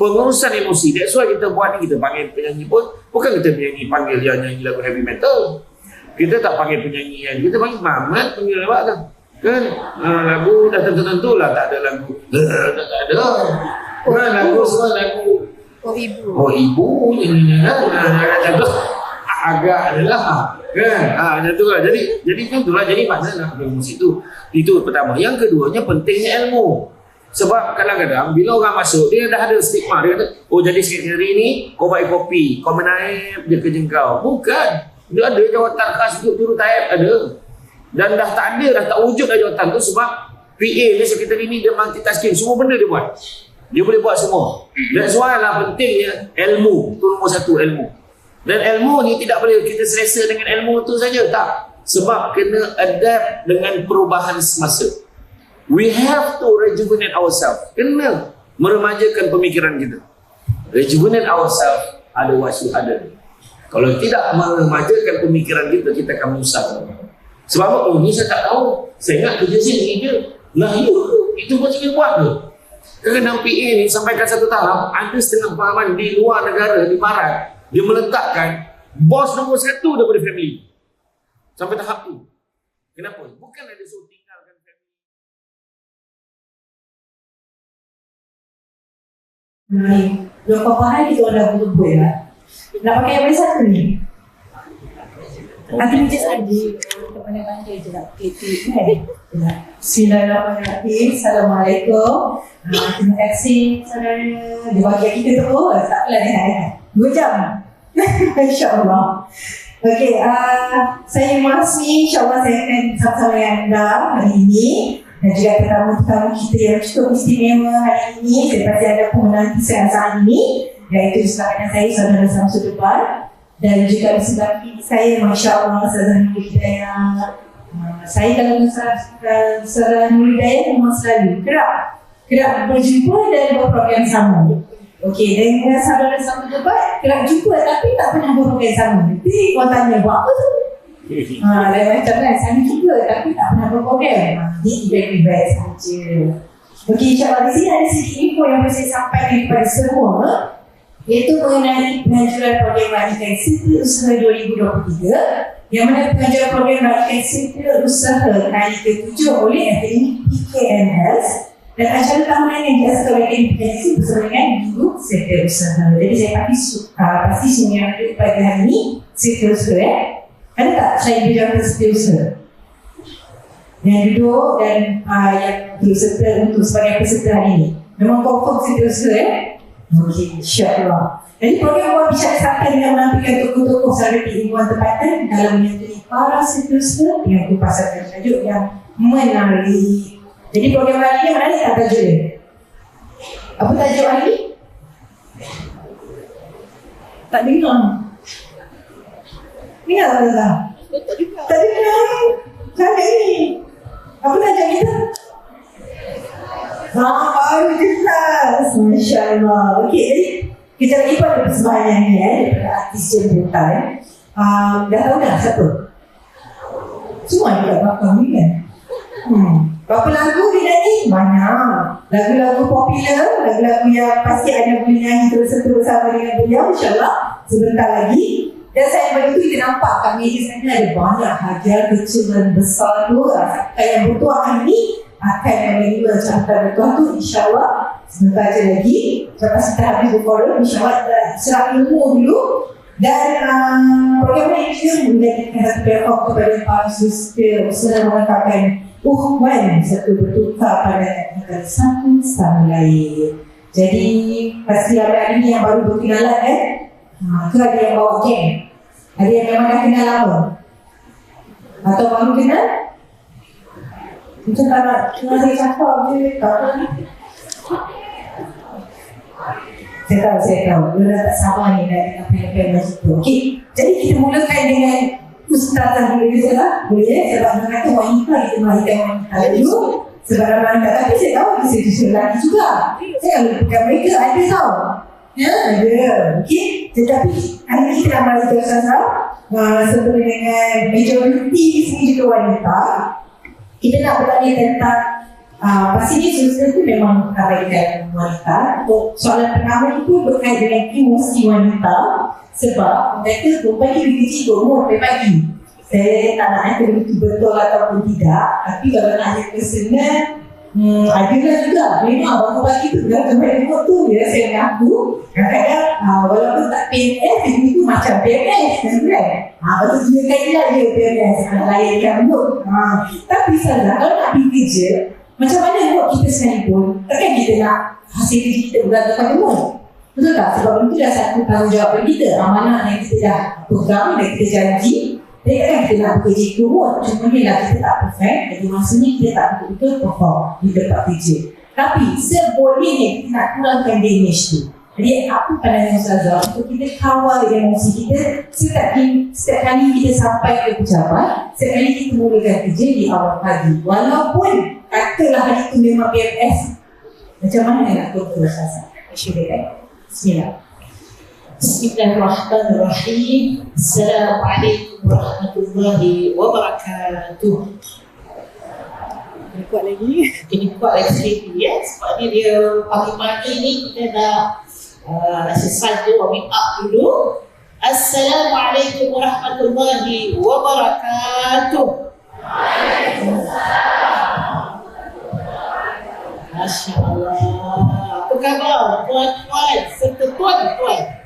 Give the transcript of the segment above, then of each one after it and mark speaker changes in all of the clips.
Speaker 1: pengurusan emosi. That's why kita buat ni, kita panggil penyanyi pun bukan kita penyanyi panggil yang nyanyi lagu heavy metal. Kita tak panggil penyanyi yang kita panggil Mamat, panggil lewat kan. Lagu dah tentu lah, tak ada lagu. Tak ada. Lagu semua lagu ibu kan. Agak adalah kan. Macam tu lah. Jadi itulah, jadi mana nak musik tu. Itu pertama. Yang keduanya pentingnya ilmu. Sebab kadang-kadang bila orang masuk, dia dah ada stigma. Dia kata, oh jadi sekretari ni kau baik kopi, kau menaip je kerja kau. Bukan. Dia ada jawatan khas untuk turutaip, ada. Dan dah tak ada, dah tak wujud dah jawatan tu sebab PA ni, sekretari ni dia multitasking. Semua benda dia buat. Dia boleh buat semua. That's why lah pentingnya ilmu. Itu nombor satu, ilmu. Dan ilmu ni tidak boleh kita selesa dengan ilmu tu saja, tak. Sebab kena adapt dengan perubahan semasa. We have to rejuvenate ourselves. Kena meremajakan pemikiran kita. Rejuvenate ourselves, otherwise you ada. Kalau tidak meremajakan pemikiran kita, kita akan musang. Sebab apa? Oh, ni saya tak tahu. Saya ingat kerja sini je. Lah ya, itu pun kita buat ke? Kadang-kadang PA ni sampaikan satu tahap, ada setengah pahaman di luar negara, di barat, dia meletakkan bos nombor satu daripada family. Sampai tahap tu. Kenapa? Bukan ada suruh tinggalkan family.
Speaker 2: Berapa hari kita dah berkumpul lah. Nak pakai yang mana satu ni? Nanti ni just adik. Kita pandai-pandai je nak klik-klik kan. Bismillahirrahmanirrahim. Assalamualaikum. Terima kasih saudara. Dia bagi kita terus. Taklah dia 2 jam. InsyaAllah. Okey, saya Masmi. InsyaAllah saya akan bersama-sama dengan anda hari ini. Dan juga tetamu-tetamu kita yang cukup istimewa hari ini. Saya pasti ada pemenang kisah saat ini, iaitu sebahagian saya, Saudara Samsul Depan. Dan juga di sebelah kiri saya, Masya Allah, Saudara Nur Hidayah. Saya kalau Saudara Nur Hidayah memang selalu kerap berjumpa dan berprogram sama. Okey, dengan Saudara Samsul Depan kerap jumpa tapi tak pernah berprogram sama. Nanti kau tanya, buat apa tu? Lain macam kan, sama juga tapi tak pernah berprogram. Jadi baik-baik saja. Okey, insyaAllah di sini ada sedikit info yang boleh saya sampaikan kepada semua, iaitu mengenai pengajuan program Radikan Sipil Usaha 2023, yang mana pengajuan program Radikan Sipil Usaha kali ke-7 oleh Akademi PKNS dan acara tahunan yang diasaskan oleh Akademi PKNS bersama dengan Minggu Sipil Usaha. Jadi saya pasti semua yang ada pada hari ini Sipil Usaha. Ada tak saya berjawab Sipil Usaha? Yang duduk dan yang berserta untuk sebagai peserta hari ini memang confirm Sipil Usaha Okey, insyaAllah. Jadi program Buat Bicara Sampai dengan menampilkan tokoh-tokoh selebriti ilmuwan tempatan dalam menyertai para siswa dengan kupasan dan tajuk yang menarik. Jadi program hari ini menarik tak tajuk dia? Apa tajuk hari ini? Tak dengar. Dengar tak dengar? Tak dengar. Macam ni. Apa tajuk kita? Baru jelas. Masya Allah. Okey, jadi kita lagi pun ada persembahan ni daripada artis jemputan. Dah tahu dah siapa? Semua juga belakang ni kan? Berapa lagu dia nyanyi? Banyak. Lagu-lagu popular, lagu-lagu yang pasti ada boleh nyanyi terus bersama dengan beliau, insyaAllah sebentar lagi. Dan saya begitu kita nampak kat meja sana ada banyak hadiah kecil dan besar tu. Yang bertuah hari ni akan menerima campuran bertuah tu, insyaAllah sebentar je lagi. Lepas kita habis berforum, insyaAllah serap ilmu dulu. Dan program ini juga menjadikan satu platform kepada para siswa usaha mengatakan ukhuwan satu bertukar pada negara satu sama lain. Jadi pasti ada hari ini yang baru berkenalan kan? Itu ada yang bawa geng. Ada yang memang dah kenal lama atau baru kenal. Macam tak nak kenal saya cakap je, tak apa ni. Saya tahu. Dia tak sabar ni nak apa-apa macam tu. Okey, jadi kita mulakan dengan Ustazah dulu je lah. Boleh sebab dia kata wanita, kita melahirkan wanita dulu. Sebab ramai tak, tapi saya tahu kisah-kisah lelaki juga. Saya bukan mereka, ada tau. Ya, ada. Okey, tetapi hari ini kita nak melahirkan Ustazah sebab dengan majoriti di sini juga wanita. Kita nak bertanya tentang pasti dia susu itu memang kebaikan wanita. Untuk soalan pertama itu berkait dengan emosi wanita, sebab mereka perempuan ni lebih kecil umur pagi. Saya tak nak kata begitu betul ataupun tidak, tapi kalau nak dia personal, adalah juga. Memang bangun pagi tu dalam tengok tu dia saya mengaku kadang-kadang walaupun tak PNS, ini tu macam PNS kan. Lepas tu 2 kali lah dia PNS layan rambut. Tapi salah kalau nak pergi kerja, macam mana buat kita sekalipun, takkan kita nak hasil kerja kita bergantung umur. Betul tak? Sebab itu dah satu tanggungjawab kita, amanah yang kita dah pegang dan kita janji. Jadi kan kita nak bekerja keluar, cuma ni lah kita tak perfect, jadi maksudnya kita tak betul-betul perform di tempat kerja. Tapi sebolehnya kita nak kurangkan damage tu. Jadi apa pandangan Ustazah untuk kita kawal emosi kita setiap kali kita sampai ke pejabat, setiap kali kita mulakan kerja di awal pagi. Walaupun katalah hari itu memang PMS, macam mana nak kontrol Ustazah? Bismillah.
Speaker 3: Bismillahirrahmanirrahim. Assalamualaikum warahmatullahi wabarakatuh.
Speaker 2: Kena kuat lagi.
Speaker 3: Kena kuat lagi sikit ya. Sebab ni dia pagi-pagi ni kita nak exercise dia warming up dulu. Assalamualaikum warahmatullahi wabarakatuh. Masya Allah. Apa khabar tuan-tuan serta tuan-tuan?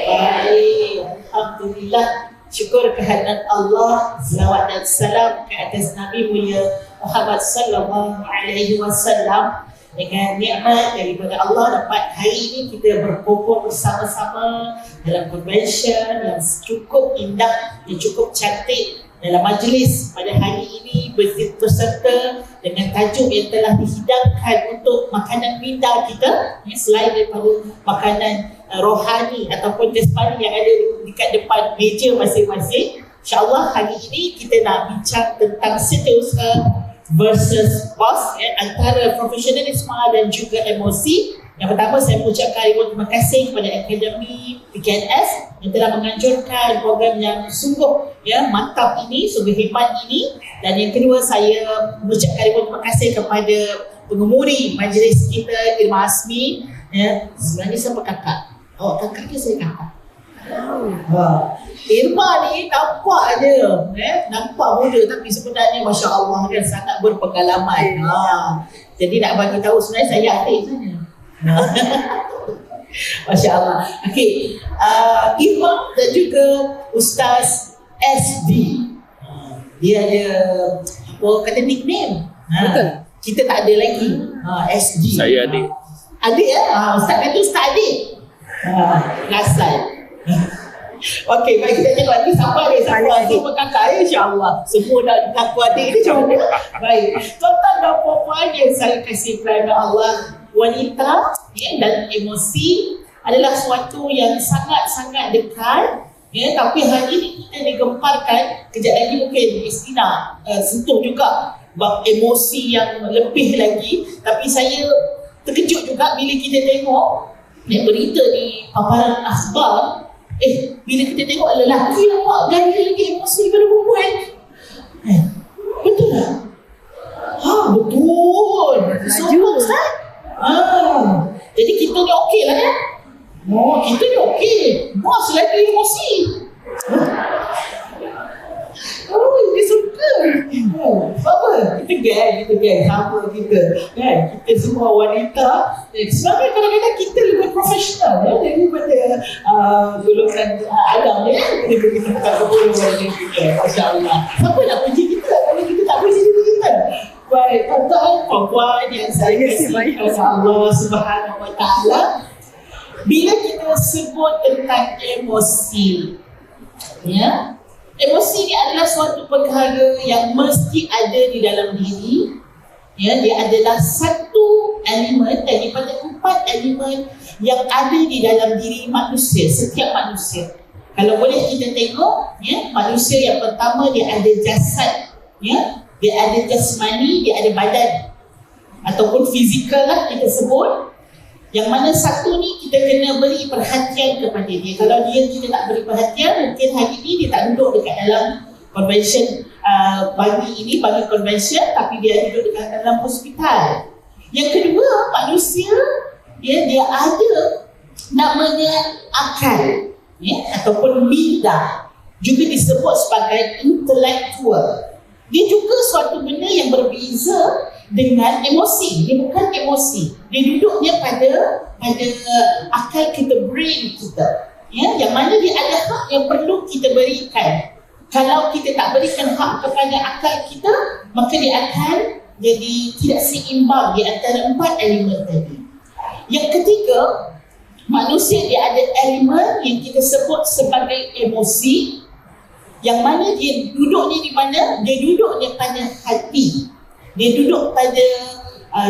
Speaker 3: Baik, alhamdulillah. Syukur kehadirat Allah. Selawat dan salam ke atas Nabi mulia Muhammad sallallahu alaihi wasallam. Dengan nikmat daripada Allah dapat hari ini kita berkumpul bersama-sama dalam convention yang cukup indah dan cukup cantik dalam majlis pada hari ini berserta dengan tajuk yang telah dihidangkan untuk makanan minda kita, selain daripada makanan rohani ataupun jasmani yang ada dekat depan meja masing-masing. InsyaAllah hari ini kita nak bincang tentang setiausaha versus boss, antara profesionalisme dan juga emosi. Yang pertama, saya mengucapkan ribuan terima kasih kepada Akademi PKNS yang telah menganjurkan program yang sungguh mantap ini, sungguh hebat ini. Dan yang kedua, saya mengucapkan ribuan terima kasih kepada pengemudi majlis kita, Irma Asmi. Sebenarnya siapa kakak? Kakak ke saya kakak? Irma ni nampak je nampak muda, tapi sebenarnya Masya Allah kan sangat berpengalaman. Jadi nak bagi tahu sebenarnya saya adik saja. Masya Allah. Okey, Irma dan juga Ustaz SD. Dia ada apa kata nickname. Betul. Kita tak ada lagi. SD.
Speaker 1: Saya adik.
Speaker 3: Adik Ustaz kata Ustaz adik. Rasal. Okey, baik, kita tengok ni siapa adik, semua kakak insya-Allah. Semua dah ngaku adik ni macam mana? Baik. Tuan-tuan dan puan-puan yang saya kasih kerana Allah, wanita dan emosi adalah sesuatu yang sangat-sangat dekat. Tapi hari ini kita digemparkan, kejap lagi mungkin Istina sentuh juga bab emosi yang lebih lagi. Tapi saya terkejut juga bila kita tengok berita di paparan akhbar. Bila kita tengok lelaki nampak gaya lagi emosi pada perempuan. Betul tak? Betul. Sombong Ustaz? Jadi kita ni okey lah kan? Kita ni okey. Bos lagi emosi. Dia suka. Apa? Kita geng. Sama kita. Kita semua wanita. Sebenarnya kadang-kadang kita lebih profesional daripada golongan Adam kita tak bergolong dengan kita. Masya Allah. Siapa nak puji kita kalau kita tak puji diri kita? Baik, tuan-tuan, puan-puan yang saya kasih kepada Allah Subhanahu Wa Taala. Bila kita sebut tentang emosi, emosi ni adalah suatu perkara yang mesti ada di dalam diri. Dia adalah satu elemen daripada 4 elemen yang ada di dalam diri manusia, setiap manusia. Kalau boleh kita tengok, manusia yang pertama dia ada jasad, dia ada jasmani, dia ada badan ataupun fizikal lah kita sebut. Yang mana satu ni kita kena beri perhatian kepada dia. Kalau dia kita tak beri perhatian, mungkin hari ni dia tak duduk dekat dalam convention bagi convention, tapi dia duduk dekat dalam hospital. Yang kedua, manusia dia ada namanya akal, ataupun minda, juga disebut sebagai intelektual. Dia juga suatu benda yang berbeza dengan emosi. Dia bukan emosi. Dia duduknya pada akal kita, brain kita. Yang mana dia ada hak yang perlu kita berikan. Kalau kita tak berikan hak kepada akal kita, maka dia akan jadi tidak seimbang di antara 4 elemen tadi. Yang ketiga, manusia dia ada elemen yang kita sebut sebagai emosi, yang mana dia duduknya di mana? Dia duduknya pada hati. Dia duduk pada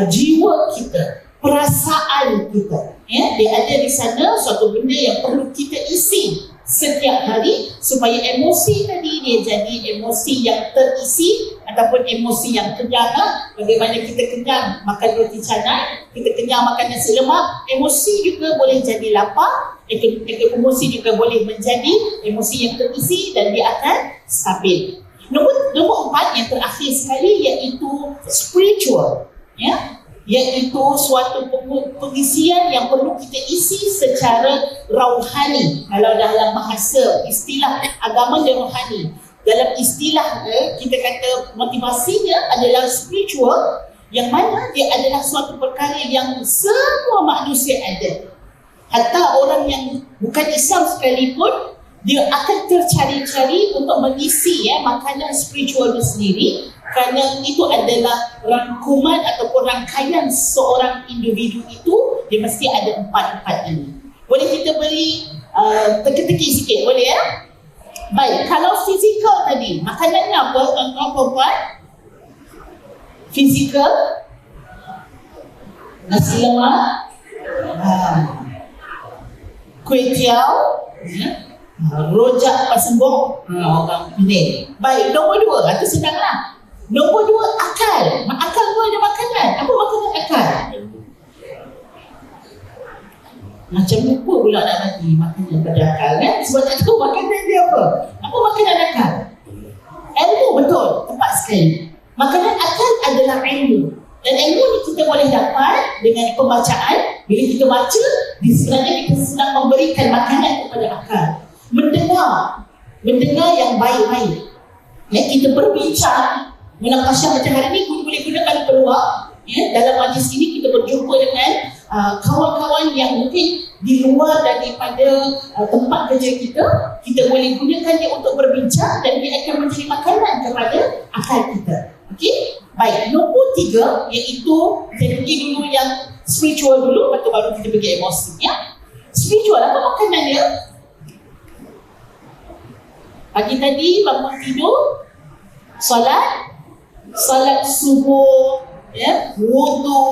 Speaker 3: jiwa kita, perasaan kita. Dia ada di sana suatu benda yang perlu kita isi setiap hari supaya emosi tadi dia jadi emosi yang terisi ataupun emosi yang kenyang. Bagaimana kita kenyang makan roti canai, kita kenyang makan nasi lemak, emosi juga boleh jadi lapar, emosi juga boleh menjadi emosi yang terisi dan dia akan stabil. Nombor 4 yang terakhir sekali iaitu spiritual, iaitu suatu pengisian yang perlu kita isi secara rauhani. Kalau dalam bahasa istilah agama dan rohani, dalam istilah kita kata motivasinya adalah spiritual, yang mana dia adalah suatu perkara yang semua manusia ada. Hatta orang yang bukan Islam sekalipun, dia akan tercari-cari untuk mengisi makanan spiritual itu sendiri, kerana itu adalah rangkuman ataupun rangkaian seorang individu itu. Dia mesti ada 4 ini. Boleh kita beri teka-teki sikit, boleh ya? Baik, kalau fizikal tadi, makanannya apa tuan-tuan perempuan? Fizikal, nasi lemak, kuih tiaw, rojak pasembok, orang Penang. Baik, nombor 2, itu senanglah. Nombor 2, akal. Akal pun ada makanan. Apa makanan akal? Macam lupa pula nak bagi makanan pada akal sebab tak tahu makanan dia apa. Apa makanan akal? Ilmu, betul, tepat sekali. Makanan akal adalah ilmu. Dan ilmu ni kita boleh dapat dengan pembacaan. Bila kita baca, sebenarnya kita sedang memberikan makanan kepada akal. Mendengar yang baik-baik. Kita berbincang, menakasya macam hari ni boleh gunakan peluang. Dalam majlis ini kita berjumpa dengan kawan-kawan yang mungkin di luar daripada tempat kerja kita. Kita boleh gunakan dia untuk berbincang dan dia akan menjadi makanan kepada akal kita. Okey? Baik, nombor 3 iaitu kita pergi dulu yang spiritual dulu, lepas tu baru kita pergi emosi. Spiritual, apa makanan dia? Pagi tadi bangun tidur, salat subuh, wudu,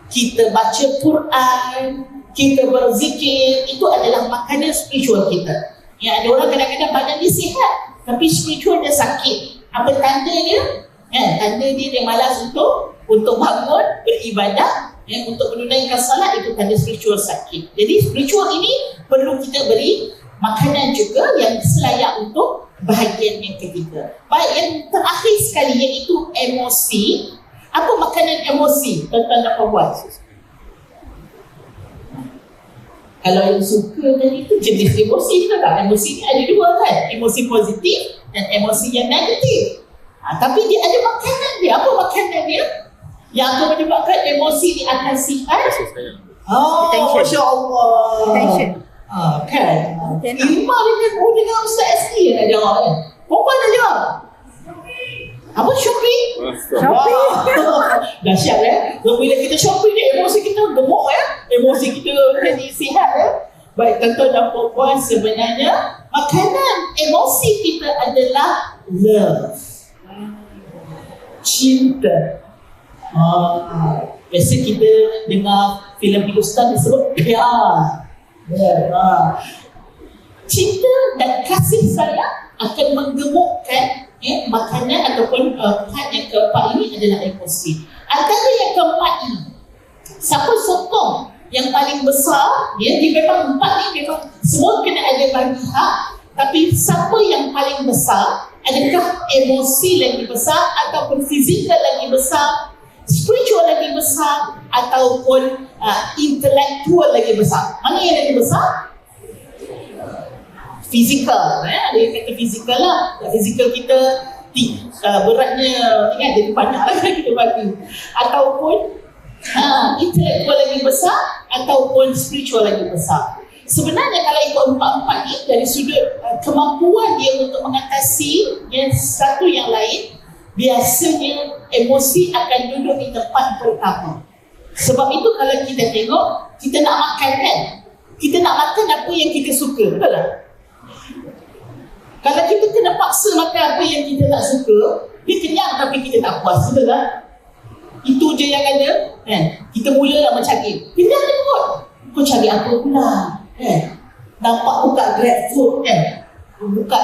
Speaker 3: kita baca Quran, kita berzikir, itu adalah makanan spiritual kita. Ada orang kadang-kadang badan dia sihat, tapi spiritual dia sakit. Apa tanda dia? Tanda dia malas untuk bangun, beribadah, untuk menunaikan salat, itu tanda spiritual sakit. Jadi spiritual ini perlu kita beri makanan juga yang selayak untuk bahagian yang ketiga. Baik, yang terakhir sekali iaitu emosi. Apa makanan emosi? Tuan-tuan dapat buat. Kalau yang suka tadi itu jenis emosi ke tak? Emosi ni ada 2 kan? Emosi positif dan emosi yang negatif. Tapi dia ada makanan dia. Apa makanan dia? Yang akan menyebabkan emosi ni akan sihat. Masya Allah.
Speaker 2: Attention.
Speaker 3: Kan? Imam dengan Ustaz SD nak jawab kan? Perempuan nak jawab? Apa shopping? Dahsyat bila kita shopping ni emosi kita gemuk emosi kita jadi sihat Baik, tuan-tuan dan puan, sebenarnya makanan emosi kita adalah love, cinta. Biasa kita dengar filem Hindustan disebut pyar. Cinta dan kasih sayang akan menggemukkan makanan ataupun part yang keempat ini adalah emosi. Antara yang keempat ini, siapa sokong yang paling besar, dia memang empat ni memang semua kena ada bagi hak, tapi siapa yang paling besar Adakah emosi lagi besar ataupun fizikal lagi besar, spiritual lagi besar, ataupun intelektual lagi besar? Mana yang lagi besar? Fizikal. Ada yang kata fizikal lah. Fizikal kita beratnya jadi banyak lah kita bagi. Ataupun intelektual lagi besar ataupun spiritual lagi besar. Sebenarnya kalau ikut empat-empat ni dari sudut kemampuan dia untuk mengatasi yang satu yang lain, biasanya emosi akan duduk di tempat pertama. Sebab itu kalau kita tengok, kita nak makan kan, kita nak makan apa yang kita suka, betul tak? Kalau kita kena paksa makan apa yang kita tak suka, dia kenyang tapi kita tak puas, betul tak? Itu je yang ada kan? Kita mulalah mencari, kenyang dia kot, kau cari apa pula kan? Nampak buka Grab food kan, buka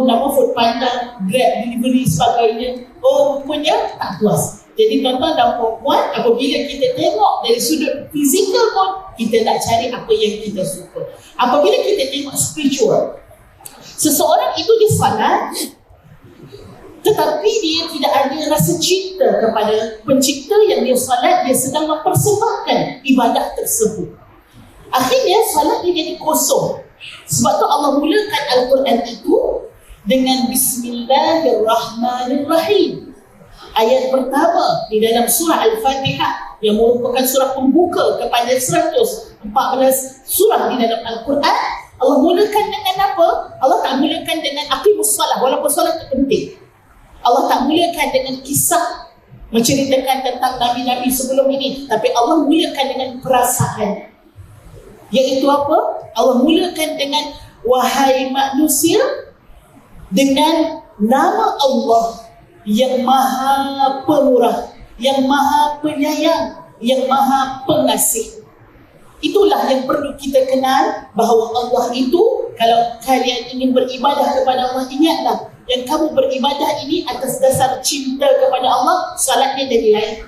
Speaker 3: nama food panda, Grab delivery sebagainya, rupanya tak puas. Jadi tuan-tuan dan puan-puan, apabila kita tengok dari sudut fizikal pun, kita nak cari apa yang kita suka. Apabila kita tengok spiritual, seseorang itu dia salat, tetapi dia tidak ada rasa cinta kepada pencipta yang dia salat, dia sedang mempersembahkan ibadah tersebut. Akhirnya salat dia jadi kosong. Sebab tu Allah mulakan Al-Quran itu dengan Bismillahirrahmanirrahim. Ayat pertama di dalam surah Al-Fatihah yang merupakan surah pembuka kepada 114 surah di dalam Al-Quran. Allah mulakan dengan apa? Allah tak mulakan dengan aqimus salah, walaupun salat itu penting. Allah tak mulakan dengan kisah menceritakan tentang nabi-nabi sebelum ini, tapi Allah mulakan dengan perasaan. Iaitu apa? Allah mulakan dengan wahai manusia, dengan nama Allah yang maha pemurah, yang maha penyayang, yang maha pengasih. Itulah yang perlu kita kenal, bahawa Allah itu, kalau kalian ingin beribadah kepada Allah, ingatlah yang kamu beribadah ini atas dasar cinta kepada Allah, salatnya jadi lain.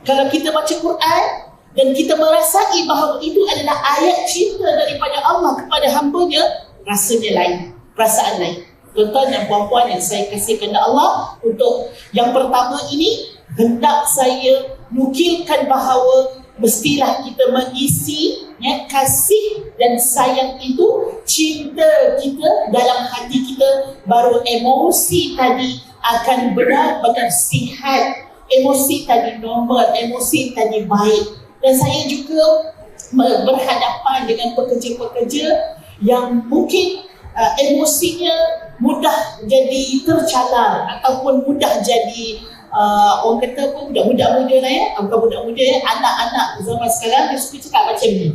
Speaker 3: Kalau kita baca Quran dan kita merasai bahawa itu adalah ayat cinta daripada Allah kepada hamba-Nya, rasanya lain, perasaan lain. Tuan-tuan dan puan-puan yang saya kasih kepada Allah, untuk yang pertama ini, hendak saya nukilkan bahawa mestilah kita mengisi kasih dan sayang itu, cinta kita dalam hati kita, baru emosi tadi akan benar-benar sihat, emosi tadi normal, emosi tadi baik. Dan saya juga berhadapan dengan pekerja-pekerja yang mungkin emosinya mudah jadi tercalar ataupun mudah jadi orang kata apa, budak-budak muda lah bukan budak muda anak-anak zaman sekarang dia suka cakap macam ni,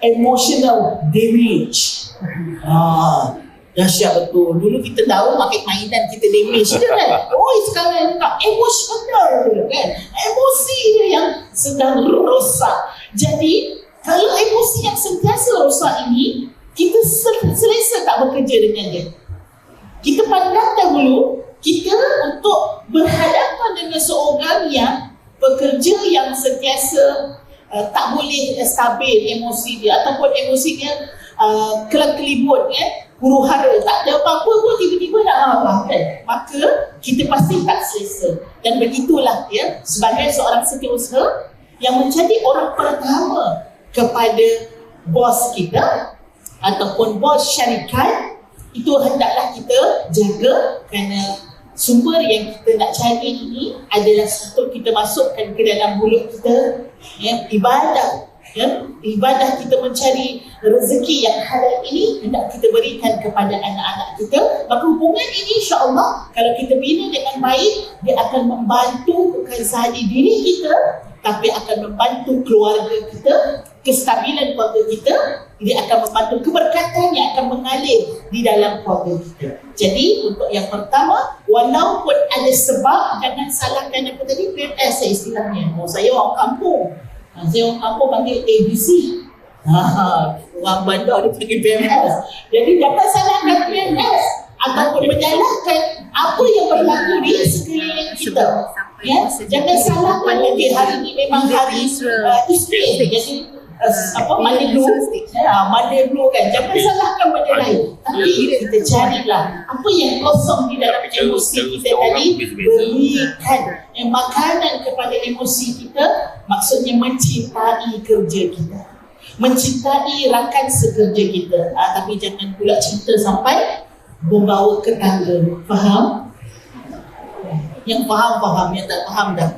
Speaker 3: emotional damage. Dahsyat betul. Dulu kita tahu makin mainan kita damage je kan. Sekarang tak, emotional kan, emosi dia yang sedang rosak. Jadi kalau emosi yang sentiasa rosak ini, kita selesa tak bekerja dengan dia. Kita pandang dahulu kita untuk berhadapan dengan seorang yang bekerja yang sentiasa tak boleh stabil emosi dia, ataupun emosi dia kelang-kelibut huru hara, tak ada apa-apa pun tiba-tiba nak marah kan, maka kita pasti tak selesa. Dan begitulah sebagai seorang setiausaha yang menjadi orang pertama kepada bos kita ataupun bos syarikat, itu hendaklah kita jaga, kerana sumber yang kita nak cari ini adalah untuk kita masukkan ke dalam mulut kita, ibadah. Ibadah kita mencari rezeki yang halal ini hendak kita berikan kepada anak-anak kita. Maka hubungan ini insya-Allah kalau kita bina dengan baik, dia akan membantu bukan sahaja diri kita, tapi akan membantu keluarga kita, kestabilan keluarga kita. Dia akan membantu keberkatan yang akan mengalir di dalam keluarga kita. Jadi untuk yang pertama, walaupun ada sebab, jangan salahkan apa tadi, PMS istilahnya. Saya orang kampung, saya orang kampung panggil ABC. Orang bandar dia panggil PMS. Jadi jangan salahkan PMS ataupun menyalahkan apa yang berlaku di sekeliling kita. Jangan salahkan, mungkin hari ini memang hari isteri. Jadi Mandi dulu. Mandi dulu kan. Jangan salahkan benda lain. Tapi kita carilah apa yang kosong di dalam emosi kita tadi, berikan makanan kepada emosi kita, maksudnya mencintai kerja kita, mencintai rakan sekerja kita. Tapi jangan pula cinta sampai membawa ke tangga. Faham? Yang faham, yang tak faham dah.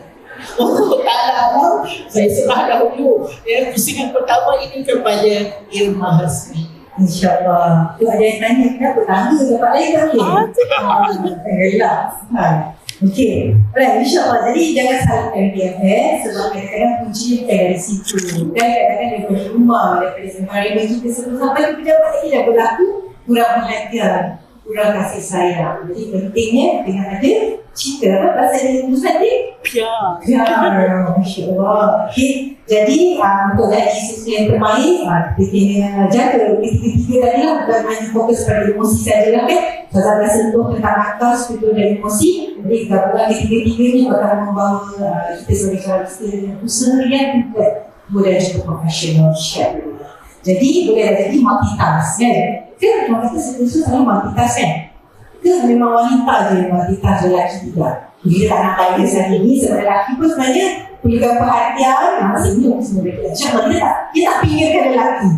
Speaker 3: Allah Ta'ala, saya serah dahulu pusingan pertama ini kepada Irma Hasmi.
Speaker 2: InsyaAllah. Tu ada yang tanya kenapa tangga dapat lain tak boleh? Okey. Alright, insyaAllah. Jadi jangan salahkan dia sebab kadang-kadang kuncinya bukan dari situ. Dan kadang-kadang daripada rumah, daripada environment kita sebelum sampai ke pejabat lagi dah berlaku kurang perhatian, kurang kasih sayang. Jadi pentingnya dengan ada cinta, apa bahasa Indonesia tadi?
Speaker 3: Piar.
Speaker 2: Masya Allah. Okay. Jadi untuk lagi sesuatu yang terbaik, kita kena jaga ketiga-tiga tadi lah, bukan hanya fokus pada emosi saja lah kan. Kalau dah sentuh tentang akal, spiritual dan emosi, jadi gabungan ketiga-tiga ni akan membawa kita sebagai usaha yang boleh juga profesional. Jadi boleh jadi multitask kan. Kan wanita sebenarnya selalu multitask kan. Ke memang wanita je yang multitask, lelaki tidak. Bila tak nak kaya sehari ni, sebab lelaki pun sebenarnya perlukan perhatian, senyum sebenarnya. Macam mana tak? Kita tak pinggirkan lelaki.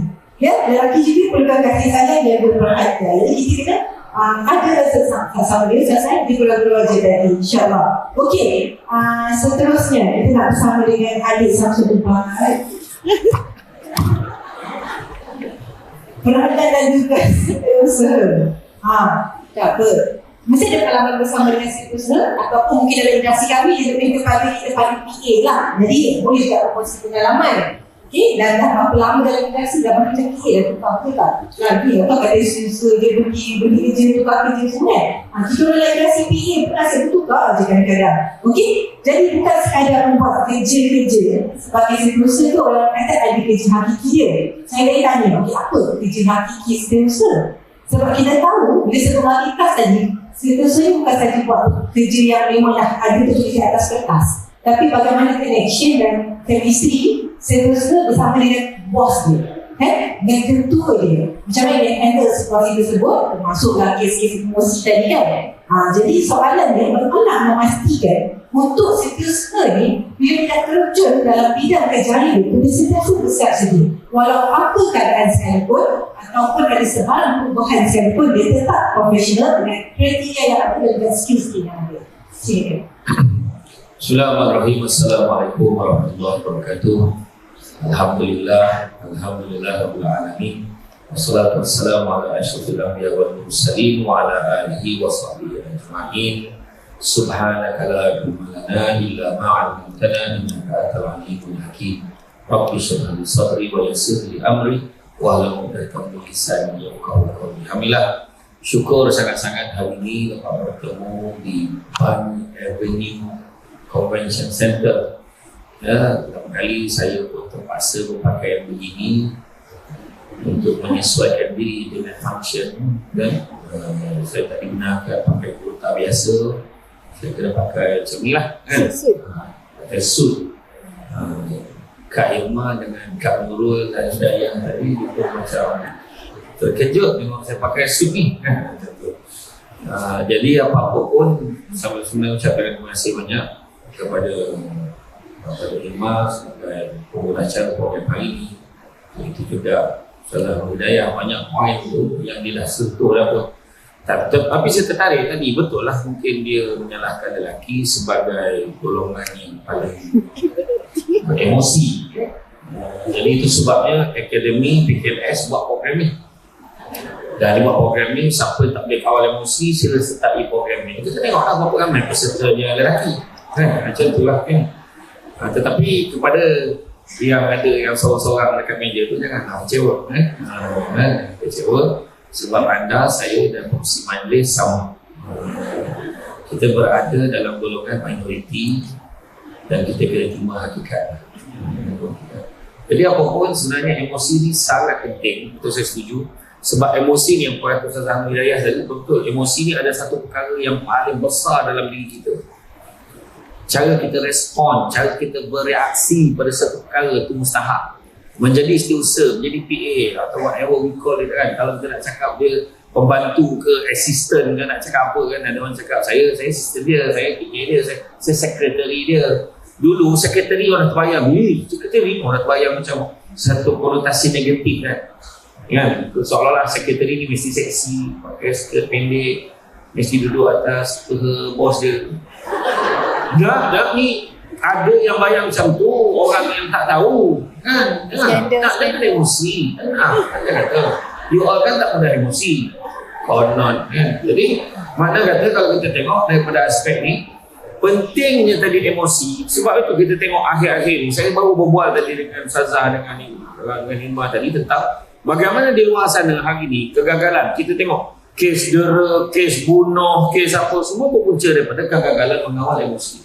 Speaker 2: Ya, lelaki juga perlukan kasih sayang yang berperhatian. Jadi kita kena ada rasa sama dia, saya di gula-gula je tadi, insyaAllah. Okey, seterusnya kita nak bersama dengan adik Samsudin Bahar. Perhatian dan juga usaha. Tak apa. Mesti ada pengalaman bersama dengan usaha ataupun mungkin dalam industri kami yang lebih kepada kita paling PA lah. Jadi boleh juga berkongsi pengalaman. Okay, dan dah berapa lama dalam industri dah macam PA dah tukar ke tak? Lagi atau kata usaha dia pergi kerja, tukar kerja semua. Kita dalam industri PA pernah saya bertukar je kadang-kadang. Okay, jadi bukan sekadar membuat kerja-kerja. Sebagai usaha tu orang kata ada kerja hakiki dia. Saya dah tanya, okay, apa kerja hakiki usaha? Sebab kita tahu bila sebelum kita tadi, seterusnya bukan saja buat kerja yang memang dah ada tertulis di atas kertas, tapi bagaimana connection dan chemistry seterusnya bersama dengan bos dia, dengan ketua dia, macam mana dia handle situasi tersebut, termasuklah kes-kes emosi tadi kan. Jadi soalan dia bagaimana memastikan untuk seterusnya ni bila dia terjun dalam bidang kerja dia, dia sentiasa bersiap sedia walau apa keadaan sekalipun ataupun ada sebarang perubahan sekalipun, dia tetap profesional dengan kriteria yang ada dan skill yang ada. Silakan.
Speaker 4: Bismillahirrahmanirrahim. Assalamualaikum warahmatullahi wabarakatuh. Alhamdulillah rabbil alamin. Wassalatu wassalamu ala asyrafil anbiya wal mursalin wa ala alihi wa sahbihi ajma'in. Subhanaka la ilma lana illa ma 'allamtana innaka antal alimul hakim. Rabbi shrah li sadri wa yassir li amri wa hlul 'uqdatam min lisani yafqahu qawli. Alhamdulillah, syukur sangat-sangat hari ini dapat bertemu di Pan Avenue Convention Center. Ya, pertama kali saya pun terpaksa berpakaian begini untuk menyesuaikan diri dengan function, dan saya tak dibenarkan pakai kurta biasa. Saya kena pakai macam ni lah kan? Pakai suit. Kak Irma dengan Kak Nurul dan Dayang tadi itu macam terkejut memang saya pakai suit ni kan? Jadi apa-apa pun sebenarnya ucapkan terima kasih banyak kepada Irma sebagai pengguna acara program hari ini. Itu juga Salah Hidayah banyak poin tu yang dia dah sentuh dah pun. Tapi saya tertarik tadi, betul lah mungkin dia menyalahkan lelaki sebagai golongan yang paling emosi. Jadi itu sebabnya akademi PKLS buat program ni. Dan dia buat program ni, siapa tak boleh kawal emosi sila sertai program ni. Kita tengoklah berapa ramai peserta dia lelaki macam tu lah kan. Tetapi kepada yang ada yang seorang-seorang dekat meja tu, janganlah kecewa kecewa sebab anda, saya dan pengurusi majlis sama. Kita berada dalam golongan minoriti dan kita kena terima hakikat. Jadi apapun sebenarnya emosi ni sangat penting, betul saya setuju. Sebab emosi ni yang Puan Ustazah Hidayah tadi betul, emosi ni ada satu perkara yang paling besar dalam diri kita. Cara kita respon, cara kita bereaksi pada satu perkara itu mustahak.
Speaker 1: menjadi setiausaha, menjadi PA atau whatever we call it kan. Kalau kita nak cakap dia pembantu ke assistant ke, nak cakap apa kan, ada orang cakap saya assistant dia, saya PA dia, saya secretary dia. Dulu secretary orang terbayang, secretary orang terbayang macam satu konotasi negatif kan. Kan, seolah-olah secretary ni mesti seksi, pakai skirt pendek, mesti duduk atas bos dia. Dah ni ada yang bayang macam tu, orang yang tak tahu kan, tak ada emosi, tak kata you all kan tak pernah emosi konon kan. Jadi mana kata kalau kita tengok daripada aspek ni, pentingnya tadi emosi. Sebab itu kita tengok akhir-akhir ni, saya baru berbual tadi dengan Ustazah dengan Himah tadi tentang bagaimana di luar sana hari ni kegagalan. Kita tengok kes dera, kes bunuh, kes apa, semua berpunca daripada kegagalan mengawal emosi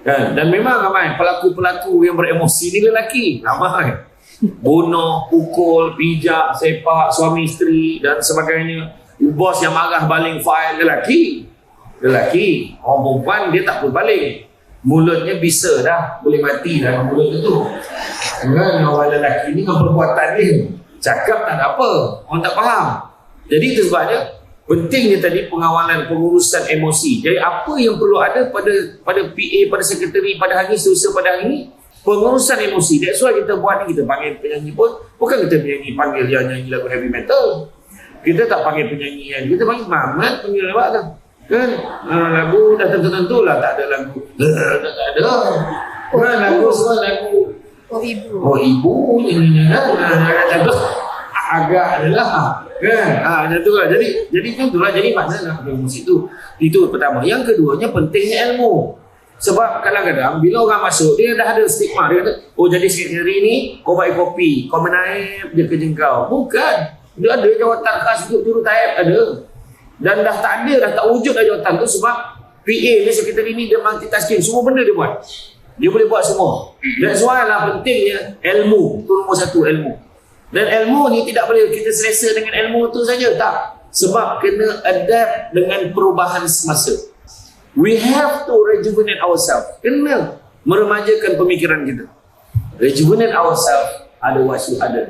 Speaker 1: kan. Dan memang ramai pelaku-pelaku yang beremosi ni lelaki, ramai bunuh, pukul, pijak, sepak suami isteri dan sebagainya. Bos yang marah baling file, lelaki. Orang perempuan dia tak boleh baling, mulutnya bisa dah, boleh mati dalam mulut itu kan. Orang lelaki ni dengan perbuatan dia cakap tak ada apa, orang tak faham. Jadi itu sebabnya pentingnya tadi pengawalan, pengurusan emosi. Jadi apa yang perlu ada pada PA, pada sekretari, pada hari setiausaha pada hari ini, pengurusan emosi. That's why kita buat ni, kita panggil penyanyi pun bukan kita panggil yang nyanyi lagu heavy metal. Kita tak panggil penyanyi yang kita panggil Mamat penyanyi lewat kan. Lagu dah tentu-tentu lah, tak ada lagu tak ada kan, lagu semua lagu oh ibu ini kan, agak adalah kan, macam tu lah. Jadi itulah, jadi maknanya musik itu pertama. Yang keduanya pentingnya ilmu. Sebab kadang-kadang bila orang masuk, dia dah ada stigma, dia kata oh jadi sekretari ni kau baik kopi, kau menaip dia kerja kau. Bukan, dia ada jawatan khas untuk jurutaib, ada. Dan dah tak ada, dah tak wujud dah jawatan tu. Sebab PA ni, sekretari ni, dia multitasking, semua benda dia buat, dia boleh buat semua. That's why lah pentingnya ilmu. Itu nombor satu, ilmu. Dan ilmu ni tidak boleh kita selesa dengan ilmu tu saja, tak. Sebab kena adapt dengan perubahan semasa. We have to rejuvenate ourselves. Kena meremajakan pemikiran kita. Rejuvenate ourselves, ada wasu ada.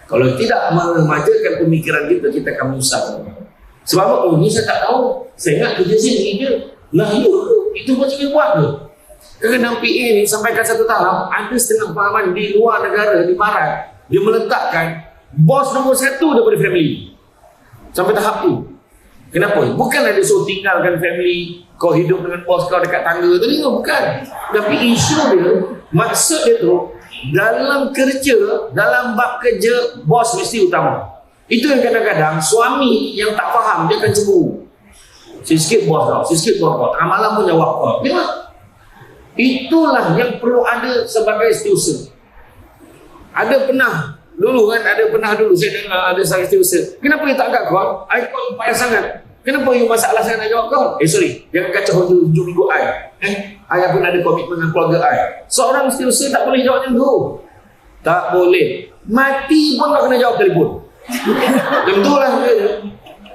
Speaker 1: Kalau tidak meremajakan pemikiran kita, kita akan menyusahkan. Sebab apa? Oh, ni saya tak tahu. Saya ingat kerja sini je. Lah ya, itu pun saya buat tu. Kadang-kadang PA ni sampaikan satu tahap, ada setengah pengalaman di luar negara, di barat, dia meletakkan bos nombor satu daripada family. Sampai tahap tu. Kenapa? Bukan ada so tinggalkan family, kau hidup dengan bos kau dekat tangga tu ni, bukan. Tapi isu dia, maksud dia tu, dalam kerja, dalam bab kerja, bos mesti utama. Itu yang kadang-kadang suami yang tak faham, dia akan cemburu. Sikit bos kau, sikit bos kau, tengah malam pun jawab kau. Itulah yang perlu ada sebagai setiausaha. Ada pernah dulu kan, saya dengar ada seorang setiausaha. Kenapa you tak angkat kau? I call payah sangat. Kenapa you masalah saya nak jawab kau? Sorry, jangan kacau hujung minggu I. I pun ada komitmen dengan keluarga I. Seorang setiausaha tak boleh jawab macam tu. Tak boleh. Mati pun tak kena jawab telefon. Tentulah dia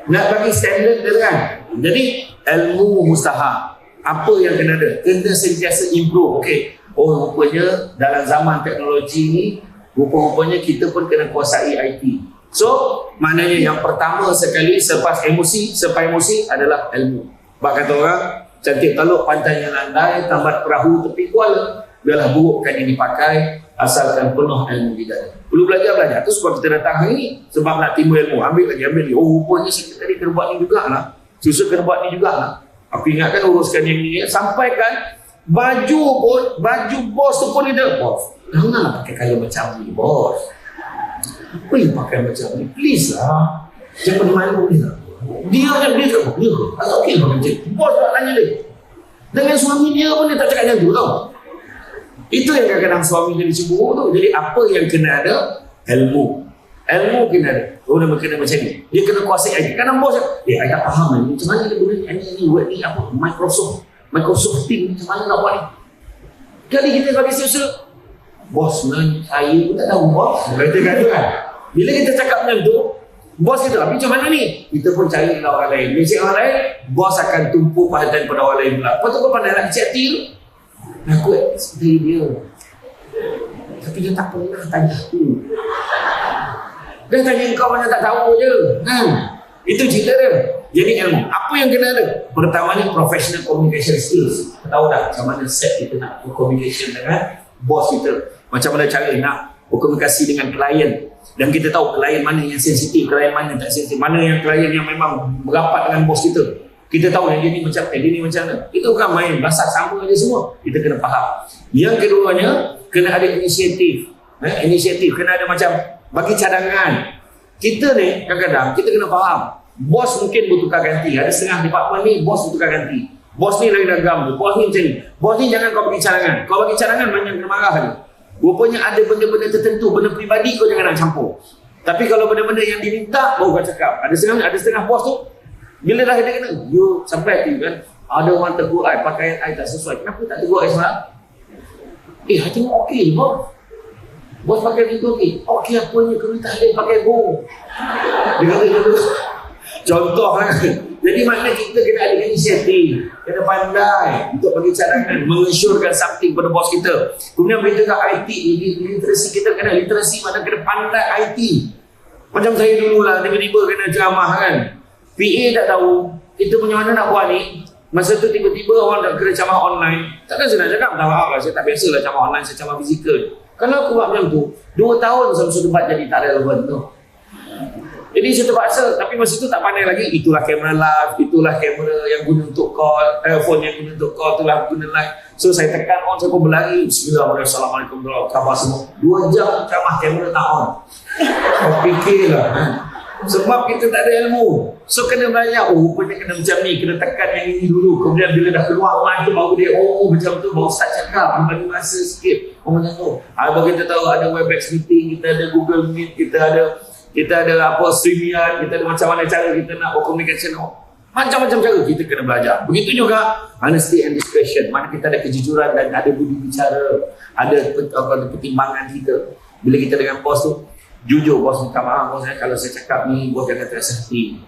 Speaker 1: nak bagi standard dia kan. Jadi ilmu mustahak. Apa yang kena ada? Kena sentiasa improve. Okay. Oh, rupanya dalam zaman teknologi ni, rupanya kita pun kena kuasai IT. So, maknanya yang pertama sekali selepas emosi adalah ilmu. Bak kata orang, cantik teluk pantainya landai, tambat perahu tepi kuala. Biarlah burukkan ini pakai, asalkan penuh ilmu hidayah. Perlu belajar. Itu sebab kita datang hari ini. Sebab nak timbul ilmu. Ambil lagi. Oh, rupanya sekretari kena buat ni jugalah. Susah kena buat ni jugalah. Aku ingatkan uruskan yang ni. Sampaikan baju bos tu pun dia. Bos, janganlah pakai kaya macam ni, bos. Apa yang pakai macam ni? Please lah. Jangan malu dia. Dia tak okey lah macam tu. Bos tak tanya dia. Dengan suami dia pun dia tak cakap macam tu tau. Itu yang kadang-kadang suami jadi cemburu tu. Jadi apa yang kena ada? Ilmu kena ada. Oh, dia kena macam ni. Dia kena kuasai aja. Kadang bos saya tak faham ni. Macam mana dia guna ni word ni apa? Microsoft Teams macam mana nak buat ni? Kali kita bagi setiausaha, bos sebenarnya saya pun tak tahu bos. Kita kata kan. Bila kita cakap macam tu, bos kita macam mana ni? Kita pun cari orang lain. Biasanya orang lain, bos akan tumpu perhatian pada orang lain pula. Lepas tu kau pandai nak kecil hati tu. Aku seperti dia. Tapi dia tak pernah tanya aku. Dia tanya kau macam tak tahu je. Itu cerita dia. Jadi ilmu. Apa yang kena ada? Pertamanya professional communication skills. Kita tahu dah macam mana set kita nak communication dengan bos kita. Macam mana cara nak berkomunikasi dengan klien. Dan kita tahu klien mana yang sensitif, klien mana yang tak sensitif. Mana yang klien yang memang berapat dengan bos kita. Kita tahu yang dia ni macam dia ni macam mana. Itu bukan main. Bahasa sama je semua. Kita kena faham. Yang keduanya, kena ada inisiatif. Inisiatif. Kena ada macam bagi cadangan. Kita ni kadang-kadang kita kena faham. Bos mungkin bertukar ganti. Ada setengah department ni bos bertukar ganti. Bos ni lagi dagam tu. Bos ni macam ni. Bos ni jangan kau bagi cadangan. Kau bagi cadangan banyak kena marah dia. Rupanya ada benda-benda tertentu, benda peribadi kau jangan nak campur. Tapi kalau benda-benda yang diminta baru kau cakap. Ada setengah bos tu bila dah dia kena, you sampai hati kan. Ada orang tegur I, pakaian I tak sesuai. Kenapa tak tegur I semalam? Hati mu okey je bos. Bos pakai gitu okey. Okey apanya kau tak ada pakai go. Dia kata gitu. Contoh kan. Jadi maknanya kita kena ada inisiatif. Kena pandai untuk bagi cadangan. Mengesyorkan something pada bos kita. Kemudian berita kat IT. Literasi kita kena. Literasi mana kena pandai IT. Macam saya dululah tiba-tiba kena ceramah kan. PA tak tahu. Kita punya mana nak buat ni. Masa tu tiba-tiba orang nak kena ceramah online. Takkan saya nak cakap. Tak maaf lah. Saya tak biasa lah ceramah online. Saya ceramah fizikal. Kalau aku buat macam tu 2 tahun sama-sama debat jadi tak relevan tu. Jadi saya terpaksa, tapi masa tu tak pandai lagi. Itulah kamera live, itulah kamera yang guna untuk call, phone yang guna untuk call, itulah guna live. So saya tekan on, saya pun berlari. Bismillahirrahmanirrahim, Assalamualaikum warahmatullahi wabarakatuh semua. 2 jam ceramah kamera tak on. Kau fikirlah. Sebab kita tak ada ilmu. So kena belajar, rupanya kena macam ni, kena tekan yang ini dulu. Kemudian bila dah keluar live tu baru dia, macam tu baru start cakap. Bagi masa sikit. Macam tu. Baru kita tahu ada Webex meeting, kita ada Google Meet, kita ada apa StreamYard, kita ada macam mana cara kita nak berkomunikasi. Macam-macam cara kita kena belajar. Begitu juga honesty and discretion. Mana kita ada kejujuran dan ada budi bicara, ada pertimbangan kita. Bila kita dengan bos tu jujur, bos minta maaf bos, kalau saya cakap ni bos jangan terasa hati.